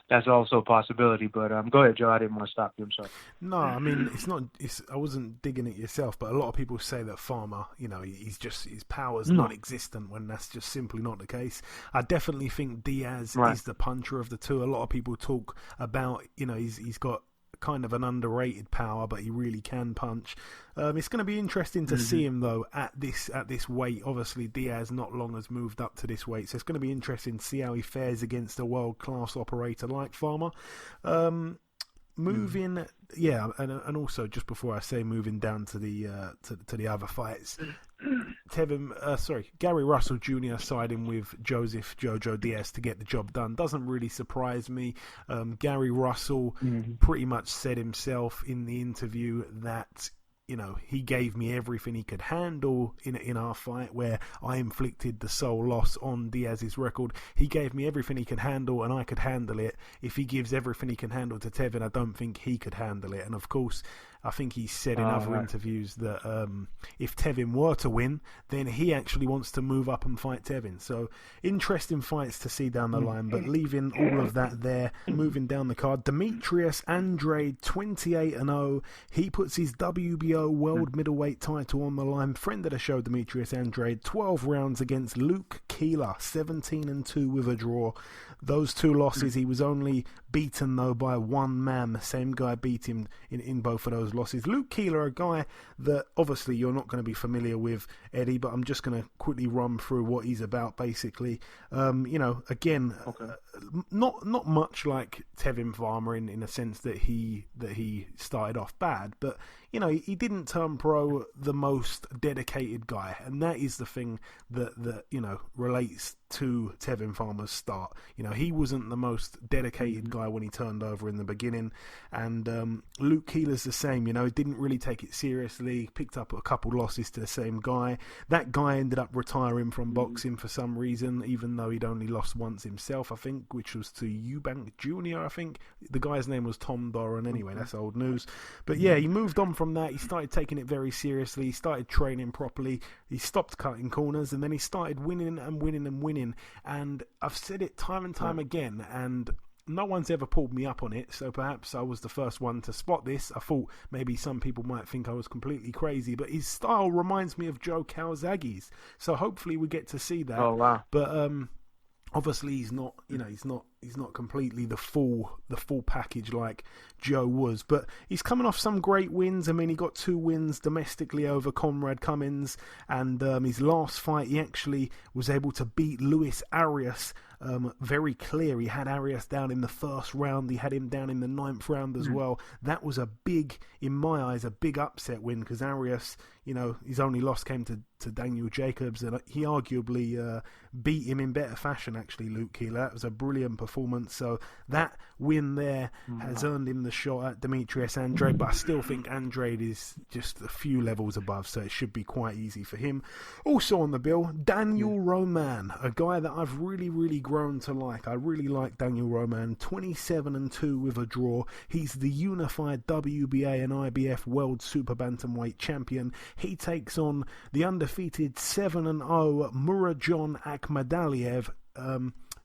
that's also a possibility. But go ahead, Joe. I didn't want to stop you. I'm sorry. No, I mean it's not. I wasn't digging it yourself, but a lot of people say that Farmer, his power's non-existent when that's just simply not the case. I definitely think Diaz is the puncher of the two. A lot of people talk about, he's got kind of an underrated power, but he really can punch. It's going to be interesting to see him though at this weight. Obviously, Diaz not long has moved up to this weight, so it's going to be interesting to see how he fares against a world-class operator like Farmer. Moving, and also just before I say moving down to the other fights, Gary Russell Jr. siding with Joseph Jojo Diaz to get the job done doesn't really surprise me. Gary Russell pretty much said himself in the interview that he gave me everything he could handle in our fight where I inflicted the sole loss on Diaz's record. He gave me everything he could handle and I could handle it. If he gives everything he can handle to Tevin, I don't think he could handle it. And of course, I think he said in other interviews that if Tevin were to win, then he actually wants to move up and fight Tevin. So interesting fights to see down the line. But leaving all of that there, moving down the card, Demetrius Andrade, 28-0. He puts his WBO World Middleweight title on the line. Friend of the show, Demetrius Andrade, 12 rounds against Luke Keeler, 17-2 with a draw. Those two losses, he was only beaten though by one man. The same guy beat him in both of those losses. Luke Keeler, a guy that obviously you're not going to be familiar with, Eddie, but I'm just going to quickly run through what he's about basically. Again, not much like Tevin Farmer in a sense that he started off bad, but he didn't turn pro the most dedicated guy, and that is the thing that relates to Tevin Farmer's start. He wasn't the most dedicated guy when he turned over in the beginning, and Luke Keeler's the same. He didn't really take it seriously, picked up a couple losses to the same guy. That guy ended up retiring from boxing for some reason, even though he'd only lost once himself, I think, which was to Eubank Jr., I think. The guy's name was Tom Doran anyway, that's old news. But yeah, he moved on from that. He started taking it very seriously. He started training properly. He stopped cutting corners, and then he started winning and winning and winning. And I've said it time and time again, and no one's ever pulled me up on it, so perhaps I was the first one to spot this. I thought maybe some people might think I was completely crazy, but his style reminds me of Joe Calzaghe's, so hopefully we get to see that. Oh wow! But obviously he's not, he's not completely the full package like Joe was, but he's coming off some great wins. I mean, he got 2 wins domestically over Conrad Cummins, and his last fight he actually was able to beat Luis Arias very clear. He had Arias down in the first round. He had him down in the 9th round as well. That was in my eyes, a big upset win, because Arias, his only loss came to Daniel Jacobs, and he arguably beat him in better fashion, actually, Luke Keeler. That was a brilliant performance. So that win there has earned him the shot at Demetrius Andrade, but I still think Andrade is just a few levels above, so it should be quite easy for him. Also on the bill, Daniel Roman, a guy that I've really, really grown to like. I really like Daniel Roman, 27-2 with a draw. He's the unified WBA and IBF World Super Bantamweight champion. He takes on the undefeated 7-0 Murajon Akhmadaliev.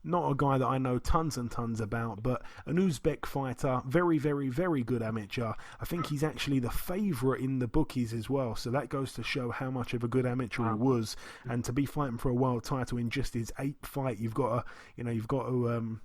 Not a guy that I know tons and tons about, but an Uzbek fighter, very, very, very good amateur. I think he's actually the favourite in the bookies as well, so that goes to show how much of a good amateur he was. And to be fighting for a world title in just his 8th fight, you've got to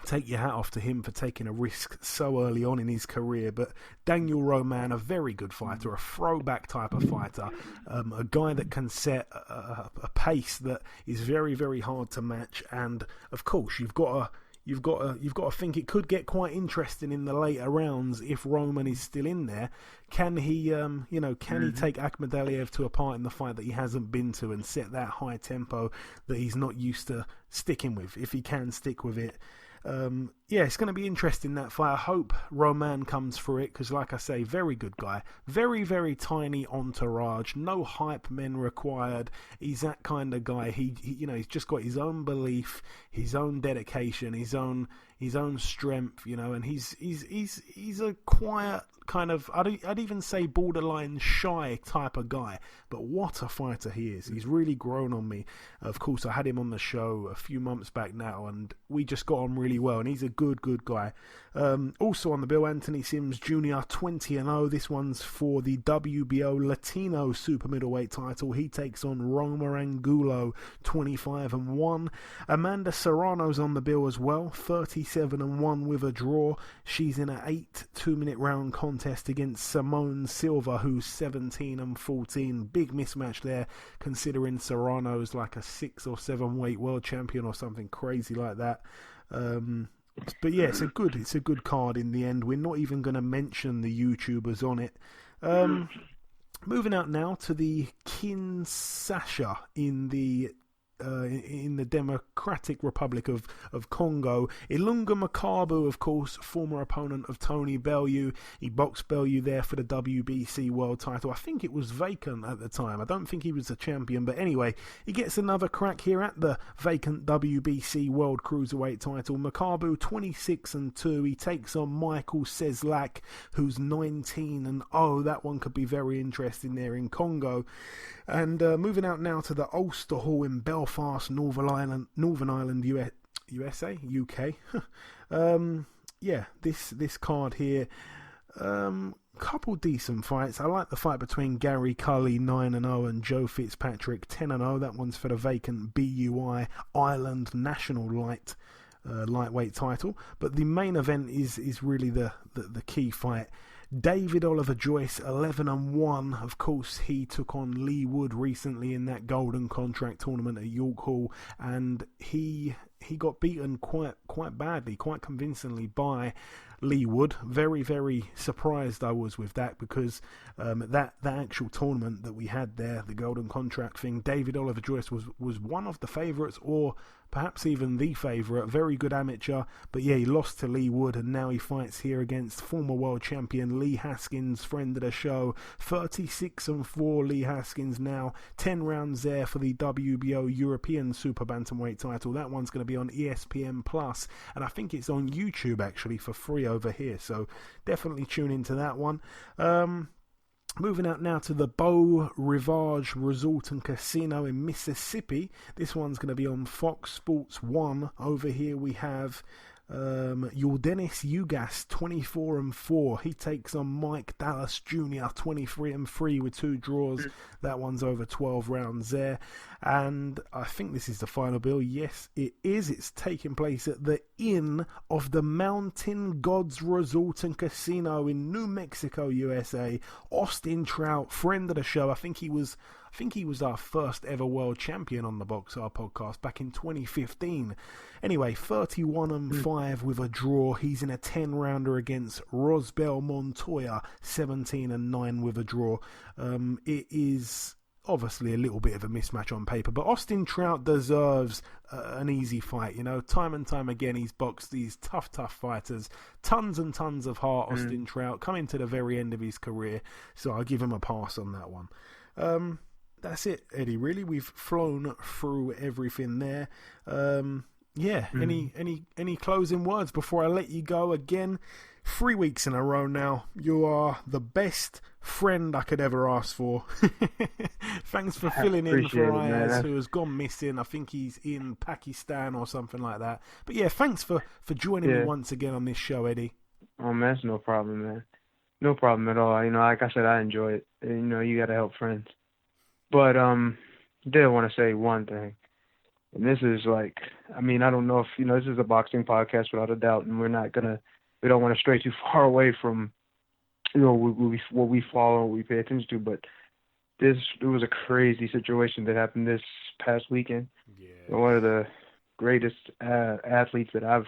take your hat off to him for taking a risk so early on in his career. But Daniel Roman, a very good fighter, a throwback type of fighter, a guy that can set a pace that is very, very hard to match. And of course, you've got to think it could get quite interesting in the later rounds if Roman is still in there. Can he, he take Akhmadaliev to a part in the fight that he hasn't been to and set that high tempo that he's not used to sticking with? If he can stick with it. yeah, it's going to be interesting, that fight. I hope Roman comes through it because, like I say, very good guy. Very, very tiny entourage. No hype men required. He's that kind of guy. He he's just got his own belief, his own dedication, his own strength, and he's a quiet kind of, I'd even say borderline shy type of guy, but what a fighter he is. He's really grown on me. Of course, I had him on the show a few months back now, and we just got on really well, and he's a good guy. Also on the bill, Anthony Sims Jr., 20-0. This one's for the WBO Latino super middleweight title. He takes on Roma Angulo, 25-1. Amanda Serrano's on the bill as well, 37-1 with a draw. She's in an 8 2-minute round contest against Simone Silva, who's 17-14. Big mismatch there, considering Serrano's like a 6 or 7 weight world champion or something crazy like that. But yeah, it's a good card in the end. We're not even going to mention the YouTubers on it. Moving out now to the Kinshasa in the Democratic Republic of Congo. Ilunga Makabu, of course, former opponent of Tony Bellew. He boxed Bellew there for the WBC world title. I think it was vacant at the time. I don't think he was the champion, but anyway, he gets another crack here at the vacant WBC world cruiserweight title. Makabu, 26-2. He takes on Michael Seslak, who's 19-0. That one could be very interesting there in Congo. And moving out now to the Ulster Hall in Belfast, Northern Ireland, USA, UK. This card here, couple decent fights. I like the fight between Gary Cully, 9-0, and Joe Fitzpatrick, 10-0. That one's for the vacant BUI Ireland National lightweight title. But the main event is really the key fight. David Oliver Joyce, 11-1. Of course, he took on Lee Wood recently in that Golden Contract tournament at York Hall, and he got beaten quite badly, quite convincingly by Lee Wood. Very, very surprised I was with that, because that actual tournament that we had there, the Golden Contract thing, David Oliver Joyce was one of the favourites, or perhaps even the favourite. Very good amateur, but yeah, he lost to Lee Wood, and now he fights here against former world champion Lee Haskins, friend of the show. 36-4 Lee Haskins now. 10 rounds there for the WBO European Super Bantamweight title. That one's going to be on ESPN Plus, and I think it's on YouTube actually for free over here, so definitely tune into that one. Moving out now to the Beau Rivage Resort and Casino in Mississippi. This one's going to be on Fox Sports 1. Over here we have Yordenis Ugas, 24-4. He takes on Mike Dallas Jr., 23-3 with 2 draws. That one's over 12 rounds there. And I think this is the final bill. Yes, it is. It's taking place at the Inn of the Mountain Gods Resort and Casino in New Mexico, USA. Austin Trout, friend of the show. I think he was our first ever world champion on the BoxHard Podcast back in 2015. Anyway, 31-5 with a draw. He's in a 10-rounder against Rosbel Montoya, 17-9 with a draw. It is obviously a little bit of a mismatch on paper, but Austin Trout deserves an easy fight. Time and time again he's boxed these tough fighters. Tons and tons of heart, Austin Trout, coming to the very end of his career, so I'll give him a pass on that one. That's it, Eddie. Really, we've flown through everything there. Any closing words before I let you go? Again, 3 weeks in a row now. You are the best friend I could ever ask for. Thanks for filling in for Ayaz, who has gone missing. I think he's in Pakistan or something like that. But yeah, thanks for joining me once again on this show, Eddie. Oh man, it's no problem, man. No problem at all. Like I said, I enjoy it. You got to help friends. But did want to say one thing, and this is I don't know if this is a boxing podcast without a doubt, and we don't want to stray too far away from what we follow, what we pay attention to. But it was a crazy situation that happened this past weekend. Yeah. One of the greatest athletes that I've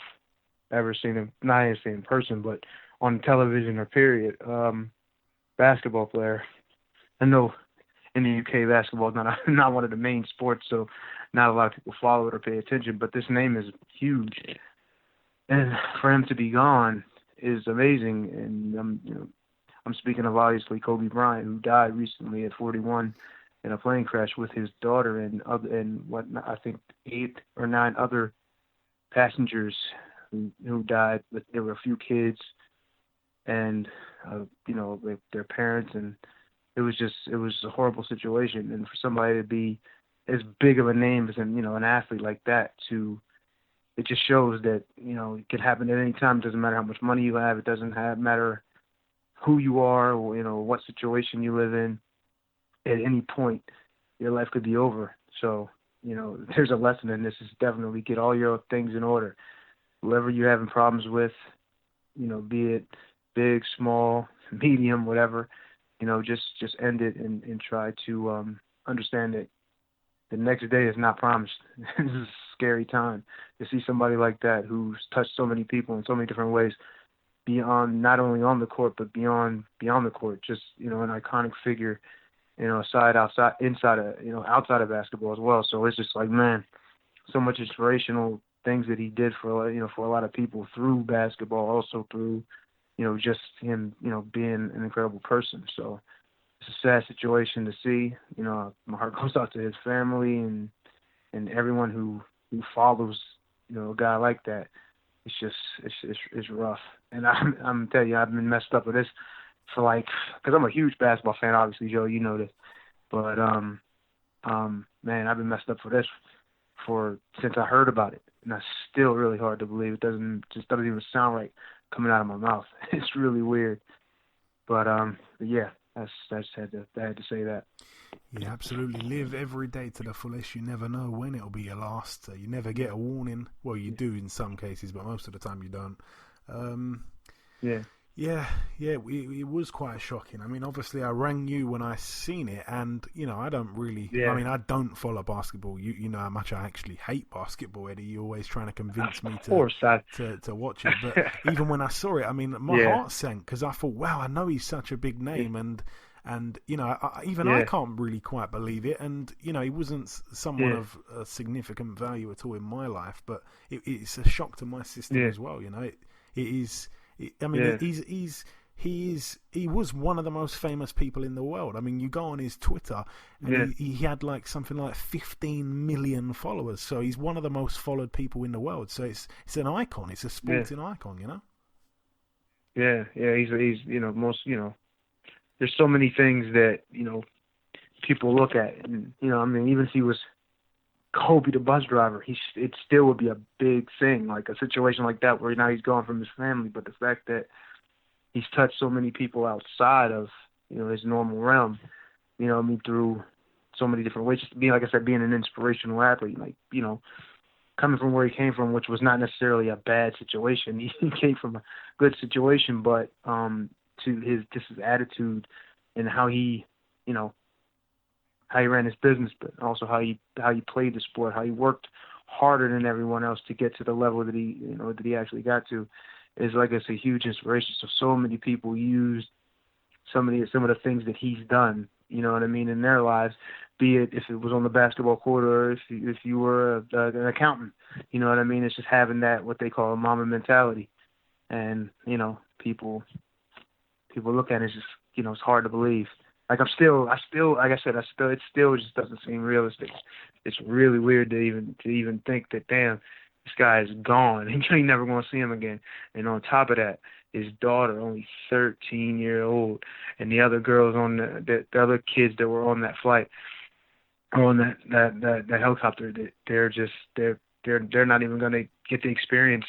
ever seen, not even in person, but on television or period. Basketball player. I know. In the UK, basketball is not one of the main sports, so not a lot of people follow it or pay attention, but this name is huge. and for him to be gone is amazing. And I'm speaking of obviously Kobe Bryant, who died recently at 41 in a plane crash with his daughter and I think 8 or 9 other passengers who died. But there were a few kids and their parents, and it was a horrible situation. And for somebody to be as big of a name as an athlete like that, it just shows that it could happen at any time. It doesn't matter how much money you have. It doesn't matter who you are or what situation you live in. At any point, your life could be over. So there's a lesson in this. Is definitely get all your things in order. Whoever you're having problems with, be it big, small, medium, whatever, just end it and try to understand that the next day is not promised. This is a scary time to see somebody like that who's touched so many people in so many different ways, beyond, not only on the court but beyond the court. Just an iconic figure, outside of basketball as well. So it's just like, man, so much inspirational things that he did for a lot of people through basketball, also through just him being an incredible person. So it's a sad situation to see. My heart goes out to his family and everyone who follows a guy like that. It's rough. And I'm telling you, I've been messed up with this for because I'm a huge basketball fan, obviously, Joe, you know this. But man, I've been messed up for this since I heard about it, and that's still really hard to believe. It doesn't even sound right coming out of my mouth. It's really weird. But yeah, I had to say that. Yeah, absolutely. Live every day to the fullest. You never know when it'll be your last. You never get a warning. Well, you do in some cases, but most of the time you don't. It was quite shocking. I mean, obviously, I rang you when I seen it, and I don't really. Yeah. I mean, I don't follow basketball. You know how much I actually hate basketball, Eddie. You're always trying to convince me to watch it. But even when I saw it, I mean, my heart sank because I thought, wow, I know he's such a big name, and I can't really quite believe it. And he wasn't someone of a significant value at all in my life, but it's a shock to my system as well. It is. I mean, he was one of the most famous people in the world. I mean, you go on his Twitter, and he had something like 15 million followers. So he's one of the most followed people in the world. So it's an icon. It's a sporting icon, Yeah, he's most there's so many things that people look at, and I mean, even if he was Kobe the bus driver, it still would be a big thing, like a situation like that where now he's gone from his family. But the fact that he's touched so many people outside of his normal realm, through so many different ways, just being, like I said, being an inspirational athlete, coming from where he came from, which was not necessarily a bad situation. He came from a good situation, but to his attitude and how he ran his business, but also how he played the sport, how he worked harder than everyone else to get to the level that he actually got to, is, like I say, huge inspiration. So many people used some of the things that he's done, in their lives, be it if it was on the basketball court or if you were an accountant, It's just having that, what they call a mama mentality, and people look at it, it's just it's hard to believe. Like like I said, it still just doesn't seem realistic. It's really weird to even think that, damn, this guy is gone and you're never going to see him again. And on top of that, his daughter, only 13-year-old, and the other girls the other kids that were on that flight, or on that helicopter, they're not even going to get to experience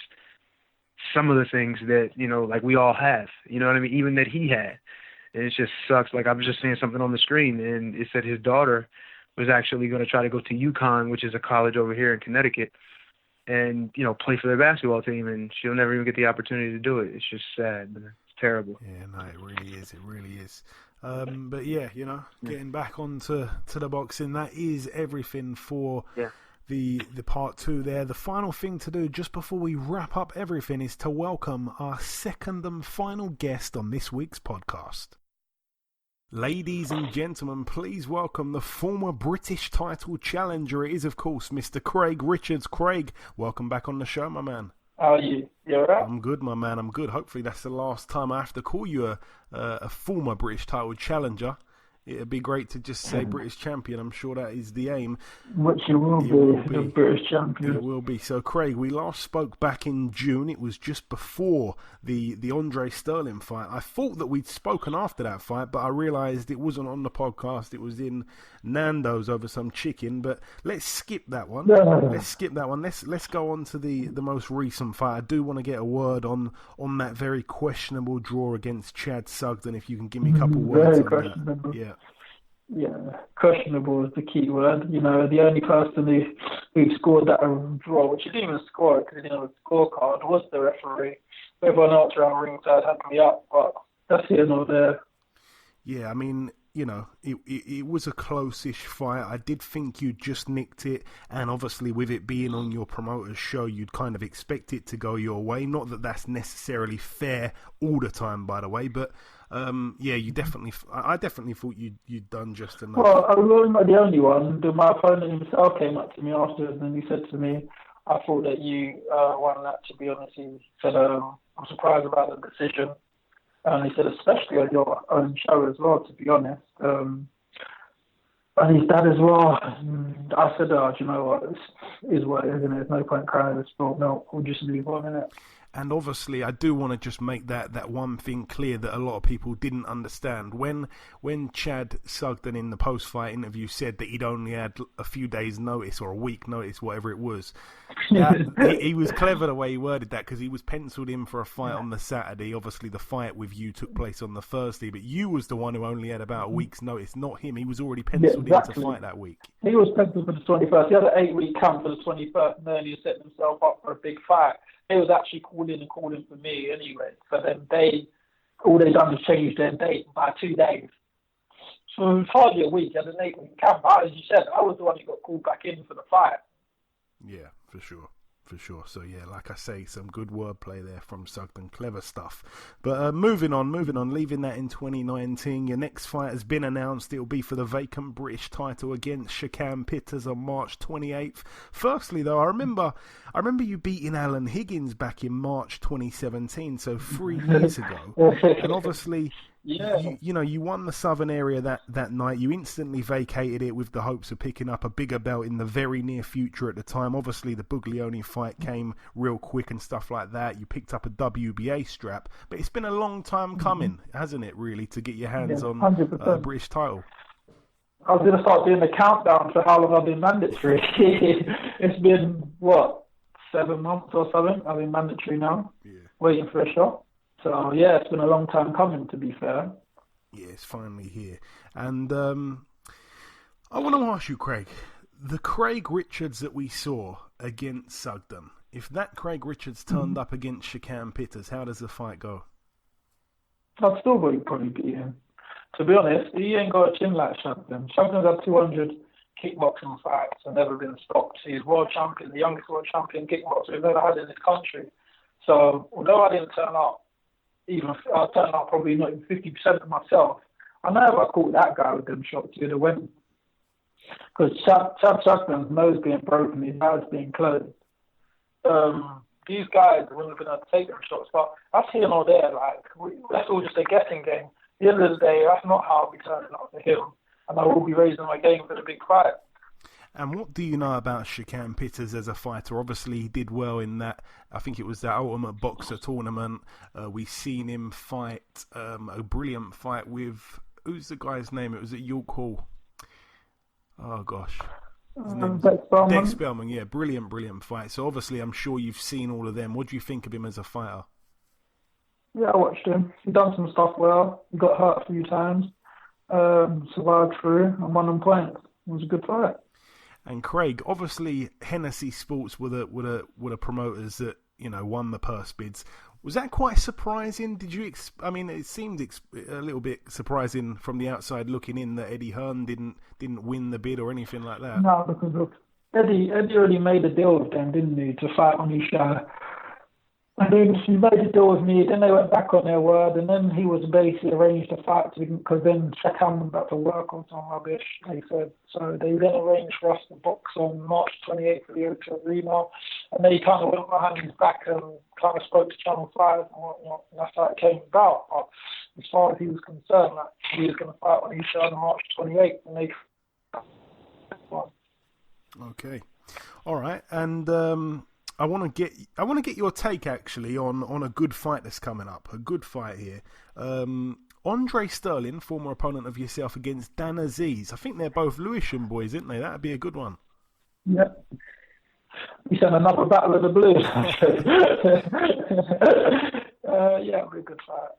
some of the things that like we all have. You know what I mean? Even that he had. And it just sucks. Like, I was just seeing something on the screen, and it said his daughter was actually going to try to go to UConn, which is a college over here in Connecticut, and play for their basketball team, and she'll never even get the opportunity to do it. It's just sad, man. It's terrible. Yeah, no, it really is. It really is. But yeah, getting back onto the boxing, that is everything for the part 2 there. The final thing to do just before we wrap up everything is to welcome our second and final guest on this week's podcast. Ladies and gentlemen, please welcome the former British title challenger. It is, of course, Mr. Craig Richards. Craig, welcome back on the show, my man. How are you? You alright? I'm good, my man. I'm good. Hopefully that's the last time I have to call you a former British title challenger. It'd be great to just say British champion. I'm sure that is the aim. Which you will be, the British champion. It will be. So, Craig, we last spoke back in June. It was just before the Andre Sterling fight. I thought that we'd spoken after that fight, but I realised it wasn't on the podcast. It was in Nando's over some chicken. But let's skip that one. Let's go on to the most recent fight. I do want to get a word on that very questionable draw against Chad Sugden. If you can give me a couple words on questionable. that. Yeah. Yeah, questionable is the key word. You know, the only person who scored that draw, which he didn't even score because he didn't have a scorecard, was the referee. Everyone else around ringside had me up, but that's here nor there. Yeah, I mean, you know, it was a close-ish fight. I did think you just nicked it, and obviously with it being on your promoter's show, you'd kind of expect it to go your way. Not that that's necessarily fair all the time, by the way, but yeah, I definitely thought you'd done just enough. Well, I was not the only one. My opponent himself came up to me afterwards, and he said to me, "I thought that you won that." To be honest, he said, "I'm surprised about the decision." And he said, especially on your own show as well, to be honest. And his dad as well. And I said, do you know what? This is what it is, isn't it? There's no point crying this sport. No, we'll just leave on, innit? And obviously, I do want to just make that one thing clear that a lot of people didn't understand. When Chad Sugden in the post-fight interview said that he'd only had a few days' notice or a week notice, whatever it was, he was clever the way he worded that because he was penciled in for a fight on the Saturday. Obviously, the fight with you took place on the Thursday, but you was the one who only had about a week's notice, not him. He was already penciled in to fight that week. He was penciled for the 21st. He had an 8-week camp for the 21st, and then he set himself up for a big fight. They was actually calling for me anyway. So then all they done was change their date by 2 days. So it was hardly a week. He had an 8-week camp. But as you said, I was the one who got called back in for the fight. Yeah, for sure. So yeah, like I say, some good wordplay there from Sugden, clever stuff. But moving on, leaving that in 2019. Your next fight has been announced. It'll be for the vacant British title against Shakan Pitters on March 28th. Firstly, though, I remember you beating Alan Higgins back in March 2017, so 3 years ago. And obviously, you won the Southern area that night. You instantly vacated it with the hopes of picking up a bigger belt in the very near future at the time. Obviously, the Buglioni fight came real quick and stuff like that. You picked up a WBA strap. But it's been a long time coming, hasn't it, really, to get your hands on a British title? I was going to start doing the countdown for how long I've been mandatory. It's been, 7 months or something? I've been mandatory now, waiting for a shot. So, yeah, it's been a long time coming, to be fair. Yeah, it's finally here. And I want to ask you, Craig, the Craig Richards that we saw against Sugden, if that Craig Richards turned up against Shakan Pitters, how does the fight go? I'd still probably beat him. To be honest, he ain't got a chin like Sugden. Sugden's had 200 kickboxing fights and never been stopped. He's world champion, the youngest world champion kickboxer we've ever had in this country. So, although I didn't turn up, I turned out probably not even 50% of myself. I know if I caught that guy with them shots, he'd have won. Because Chad Sugden's nose being broken, his mouth being closed. These guys wouldn't have been able to take them shots, but that's here nor there. That's all just a guessing game. At the end of the day, that's not how I'll be turning up for him, and I will be raising my game for the big fight. And what do you know about Shakan Pitters as a fighter? Obviously, he did well in that, I think it was that Ultimate Boxer tournament. We've seen him fight a brilliant fight with, who's the guy's name? It was at York Hall. Oh, gosh. Dex Spellman, yeah, brilliant fight. So obviously, I'm sure you've seen all of them. What do you think of him as a fighter? Yeah, I watched him. He done some stuff well. He got hurt a few times. Survived through and won on points. It was a good fight. And Craig, obviously, Hennessy Sports were the promoters that won the purse bids. Was that quite surprising? Did you? It seemed a little bit surprising from the outside looking in that Eddie Hearn didn't win the bid or anything like that. No, because look, Eddie already made a deal with them, didn't he, to fight on his show. And then he made a deal with me, then they went back on their word, and then he was basically arranged a fight because then Shakan was about to work on some rubbish, they said. So they then arranged for us to box on March 28th at the O2 Arena, and they kind of went behind his back and kind of spoke to Channel 5 and whatnot, and that's how it came about. But as far as he was concerned, like, he was going to fight on his show on March 28th, and they won. Okay. All right, and I want to get your take actually on a good fight that's coming up. A good fight here. Andre Sterling, former opponent of yourself, against Dan Azeez. I think they're both Lewisham boys, isn't they? That'd be a good one. Yeah. We sent another battle of the blues. Yeah, it'll be a good fight.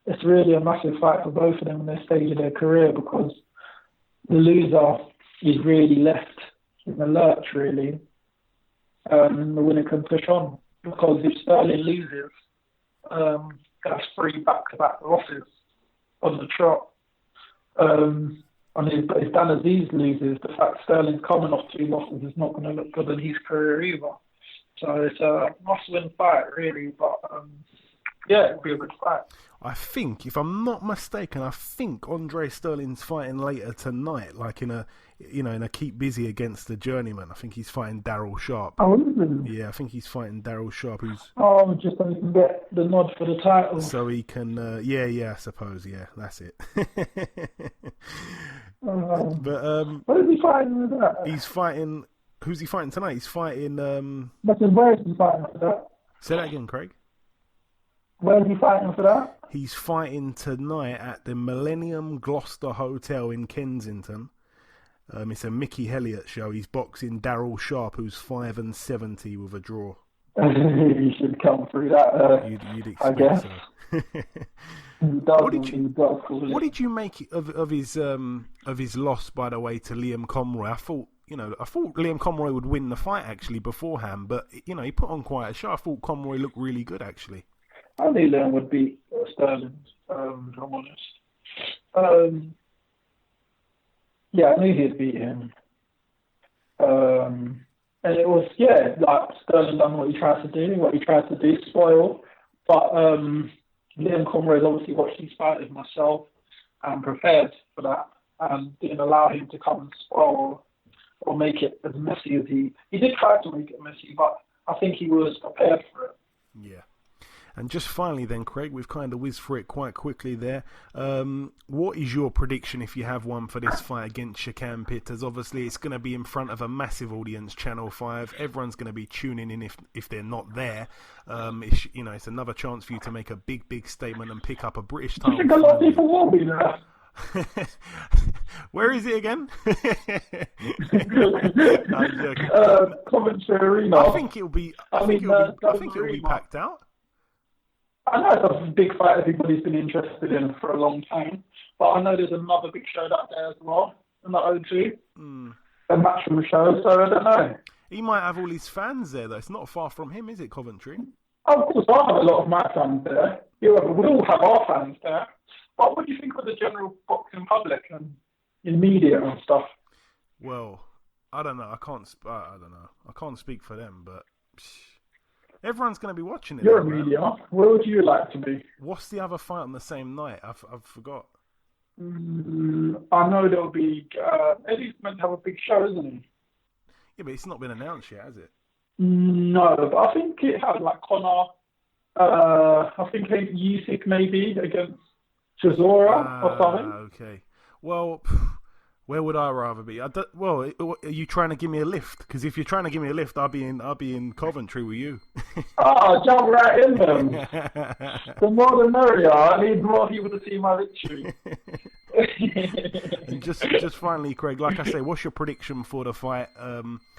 It's really a massive fight for both of them in their stage of their career because the loser is really left in the lurch, really. The winner can push on because if Sterling loses, that's 3 back-to-back losses on the trot. And if Dan Azeez loses, the fact Sterling's coming off 2 losses is not going to look good in his career either. So it's a must-win fight, really. But yeah, it'll be a good fight. I think, if I'm not mistaken, Andre Sterling's fighting later tonight, like in a keep busy against the journeyman. I think he's fighting Daryl Sharp. Oh, is he? Yeah, I think he's fighting Daryl Sharp, who's... Oh, just so he can get the nod for the title. So he can... I suppose, yeah, that's it. But what is he fighting with that? He's fighting... Who's he fighting tonight? He's fighting... Where is he fighting for that? Say that again, Craig. Where is he fighting for that? He's fighting tonight at the Millennium Gloucester Hotel in Kensington. It's a Mickey Elliott show. He's boxing Daryl Sharp, who's 5-70 with a draw. He should come through that. You'd expect I guess. So. What did you make of his loss, by the way, to Liam Conroy? I thought Liam Conroy would win the fight actually beforehand, but he put on quite a show. I thought Conroy looked really good actually. I knew Liam would beat Sterling, if I'm honest. Yeah, I knew he'd beat him. And it was, like Sterling done what he tried to do, spoil. But Liam Conroy's obviously watched these fighters myself and prepared for that and didn't allow him to come and spoil or make it as messy as he did try to make it messy, but I think he was prepared for it. Yeah. And just finally then, Craig, we've kind of whizzed through it quite quickly there. What is your prediction, if you have one, for this fight against Shakan Pitters? Obviously, it's going to be in front of a massive audience, Channel 5. Everyone's going to be tuning in if they're not there. It's another chance for you to make a big, big statement and pick up a British title. I think a lot of people will be there. Where is it again? Coventry Arena. I think it'll be packed out. I know it's a big fight everybody's been interested in for a long time, but I know there's another big show out there as well, in the O2, a matchroom show, so I don't know. He might have all his fans there, though. It's not far from him, is it, Coventry? Of course, I have a lot of my fans there. We all have our fans there. But what do you think of the general boxing public and in media and stuff? Well, I don't know. I can't speak for them, but... Everyone's going to be watching it. You're a media. Where would you like to be? What's the other fight on the same night? I've forgot. I know there'll be... Eddie's meant to have a big show, isn't he? Yeah, but it's not been announced yet, has it? No, but I think it had like Connor... I think Usyk maybe against Chisora or something. Okay. Well... Where would I rather be? Are you trying to give me a lift? Because if you're trying to give me a lift, I'll be in Coventry with you. Oh, jump right in them. The more the merrier. I need more people to see my victory. And just finally, Craig, like I say, what's your prediction for the fight?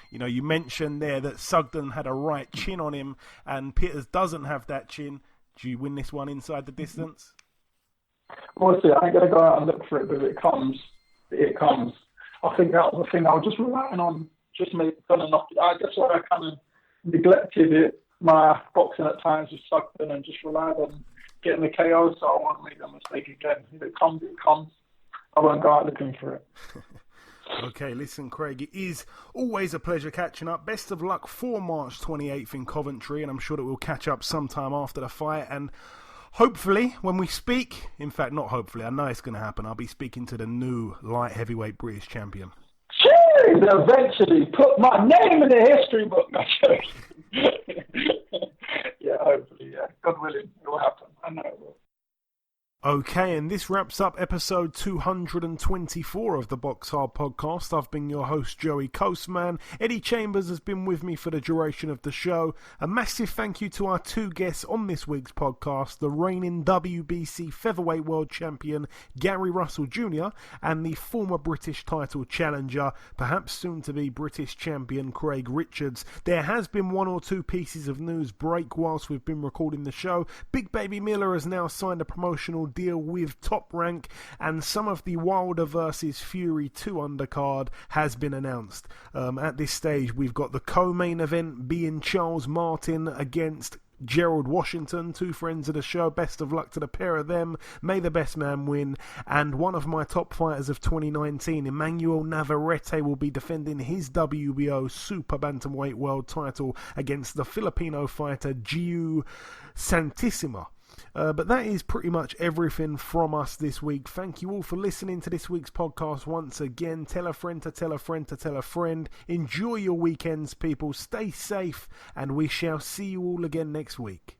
You mentioned there that Sugden had a right chin on him, and Pitters doesn't have that chin. Do you win this one inside the distance? We'll see. I ain't going to go out and look for it, but if it comes. I think that was the thing I was just relying on, just maybe gonna knock it out. That's why I kind of neglected my boxing at times with Sugden and just relied on getting the KO, so I won't make that mistake again. If it comes, it comes. I won't go out looking for it. Okay, listen, Craig, it is always a pleasure catching up. Best of luck for March 28th in Coventry, and I'm sure that we'll catch up sometime after the fight. And hopefully, when we speak, in fact, not hopefully, I know it's going to happen, I'll be speaking to the new light heavyweight British champion. Jeez, eventually put my name in the history book. Yeah, hopefully, yeah. God willing, it will happen. I know it will. Okay, and this wraps up episode 224 of the BoxHard Podcast. I've been your host, Joey Coastman. Eddie Chambers has been with me for the duration of the show. A massive thank you to our two guests on this week's podcast, the reigning WBC Featherweight World Champion, Gary Russell Jr., and the former British title challenger, perhaps soon to be British champion, Craig Richards. There has been one or two pieces of news break whilst we've been recording the show. Big Baby Miller has now signed a promotional deal with Top Rank, and some of the Wilder versus Fury 2 undercard has been announced. At this stage, we've got the co-main event being Charles Martin against Gerald Washington, two friends of the show. Best of luck to the pair of them. May the best man win. And one of my top fighters of 2019, Emmanuel Navarrete, will be defending his WBO Super Bantamweight World title against the Filipino fighter Giu Santissima. But that is pretty much everything from us this week. Thank you all for listening to this week's podcast once again. Tell a friend to tell a friend to tell a friend. Enjoy your weekends, people. Stay safe, and we shall see you all again next week.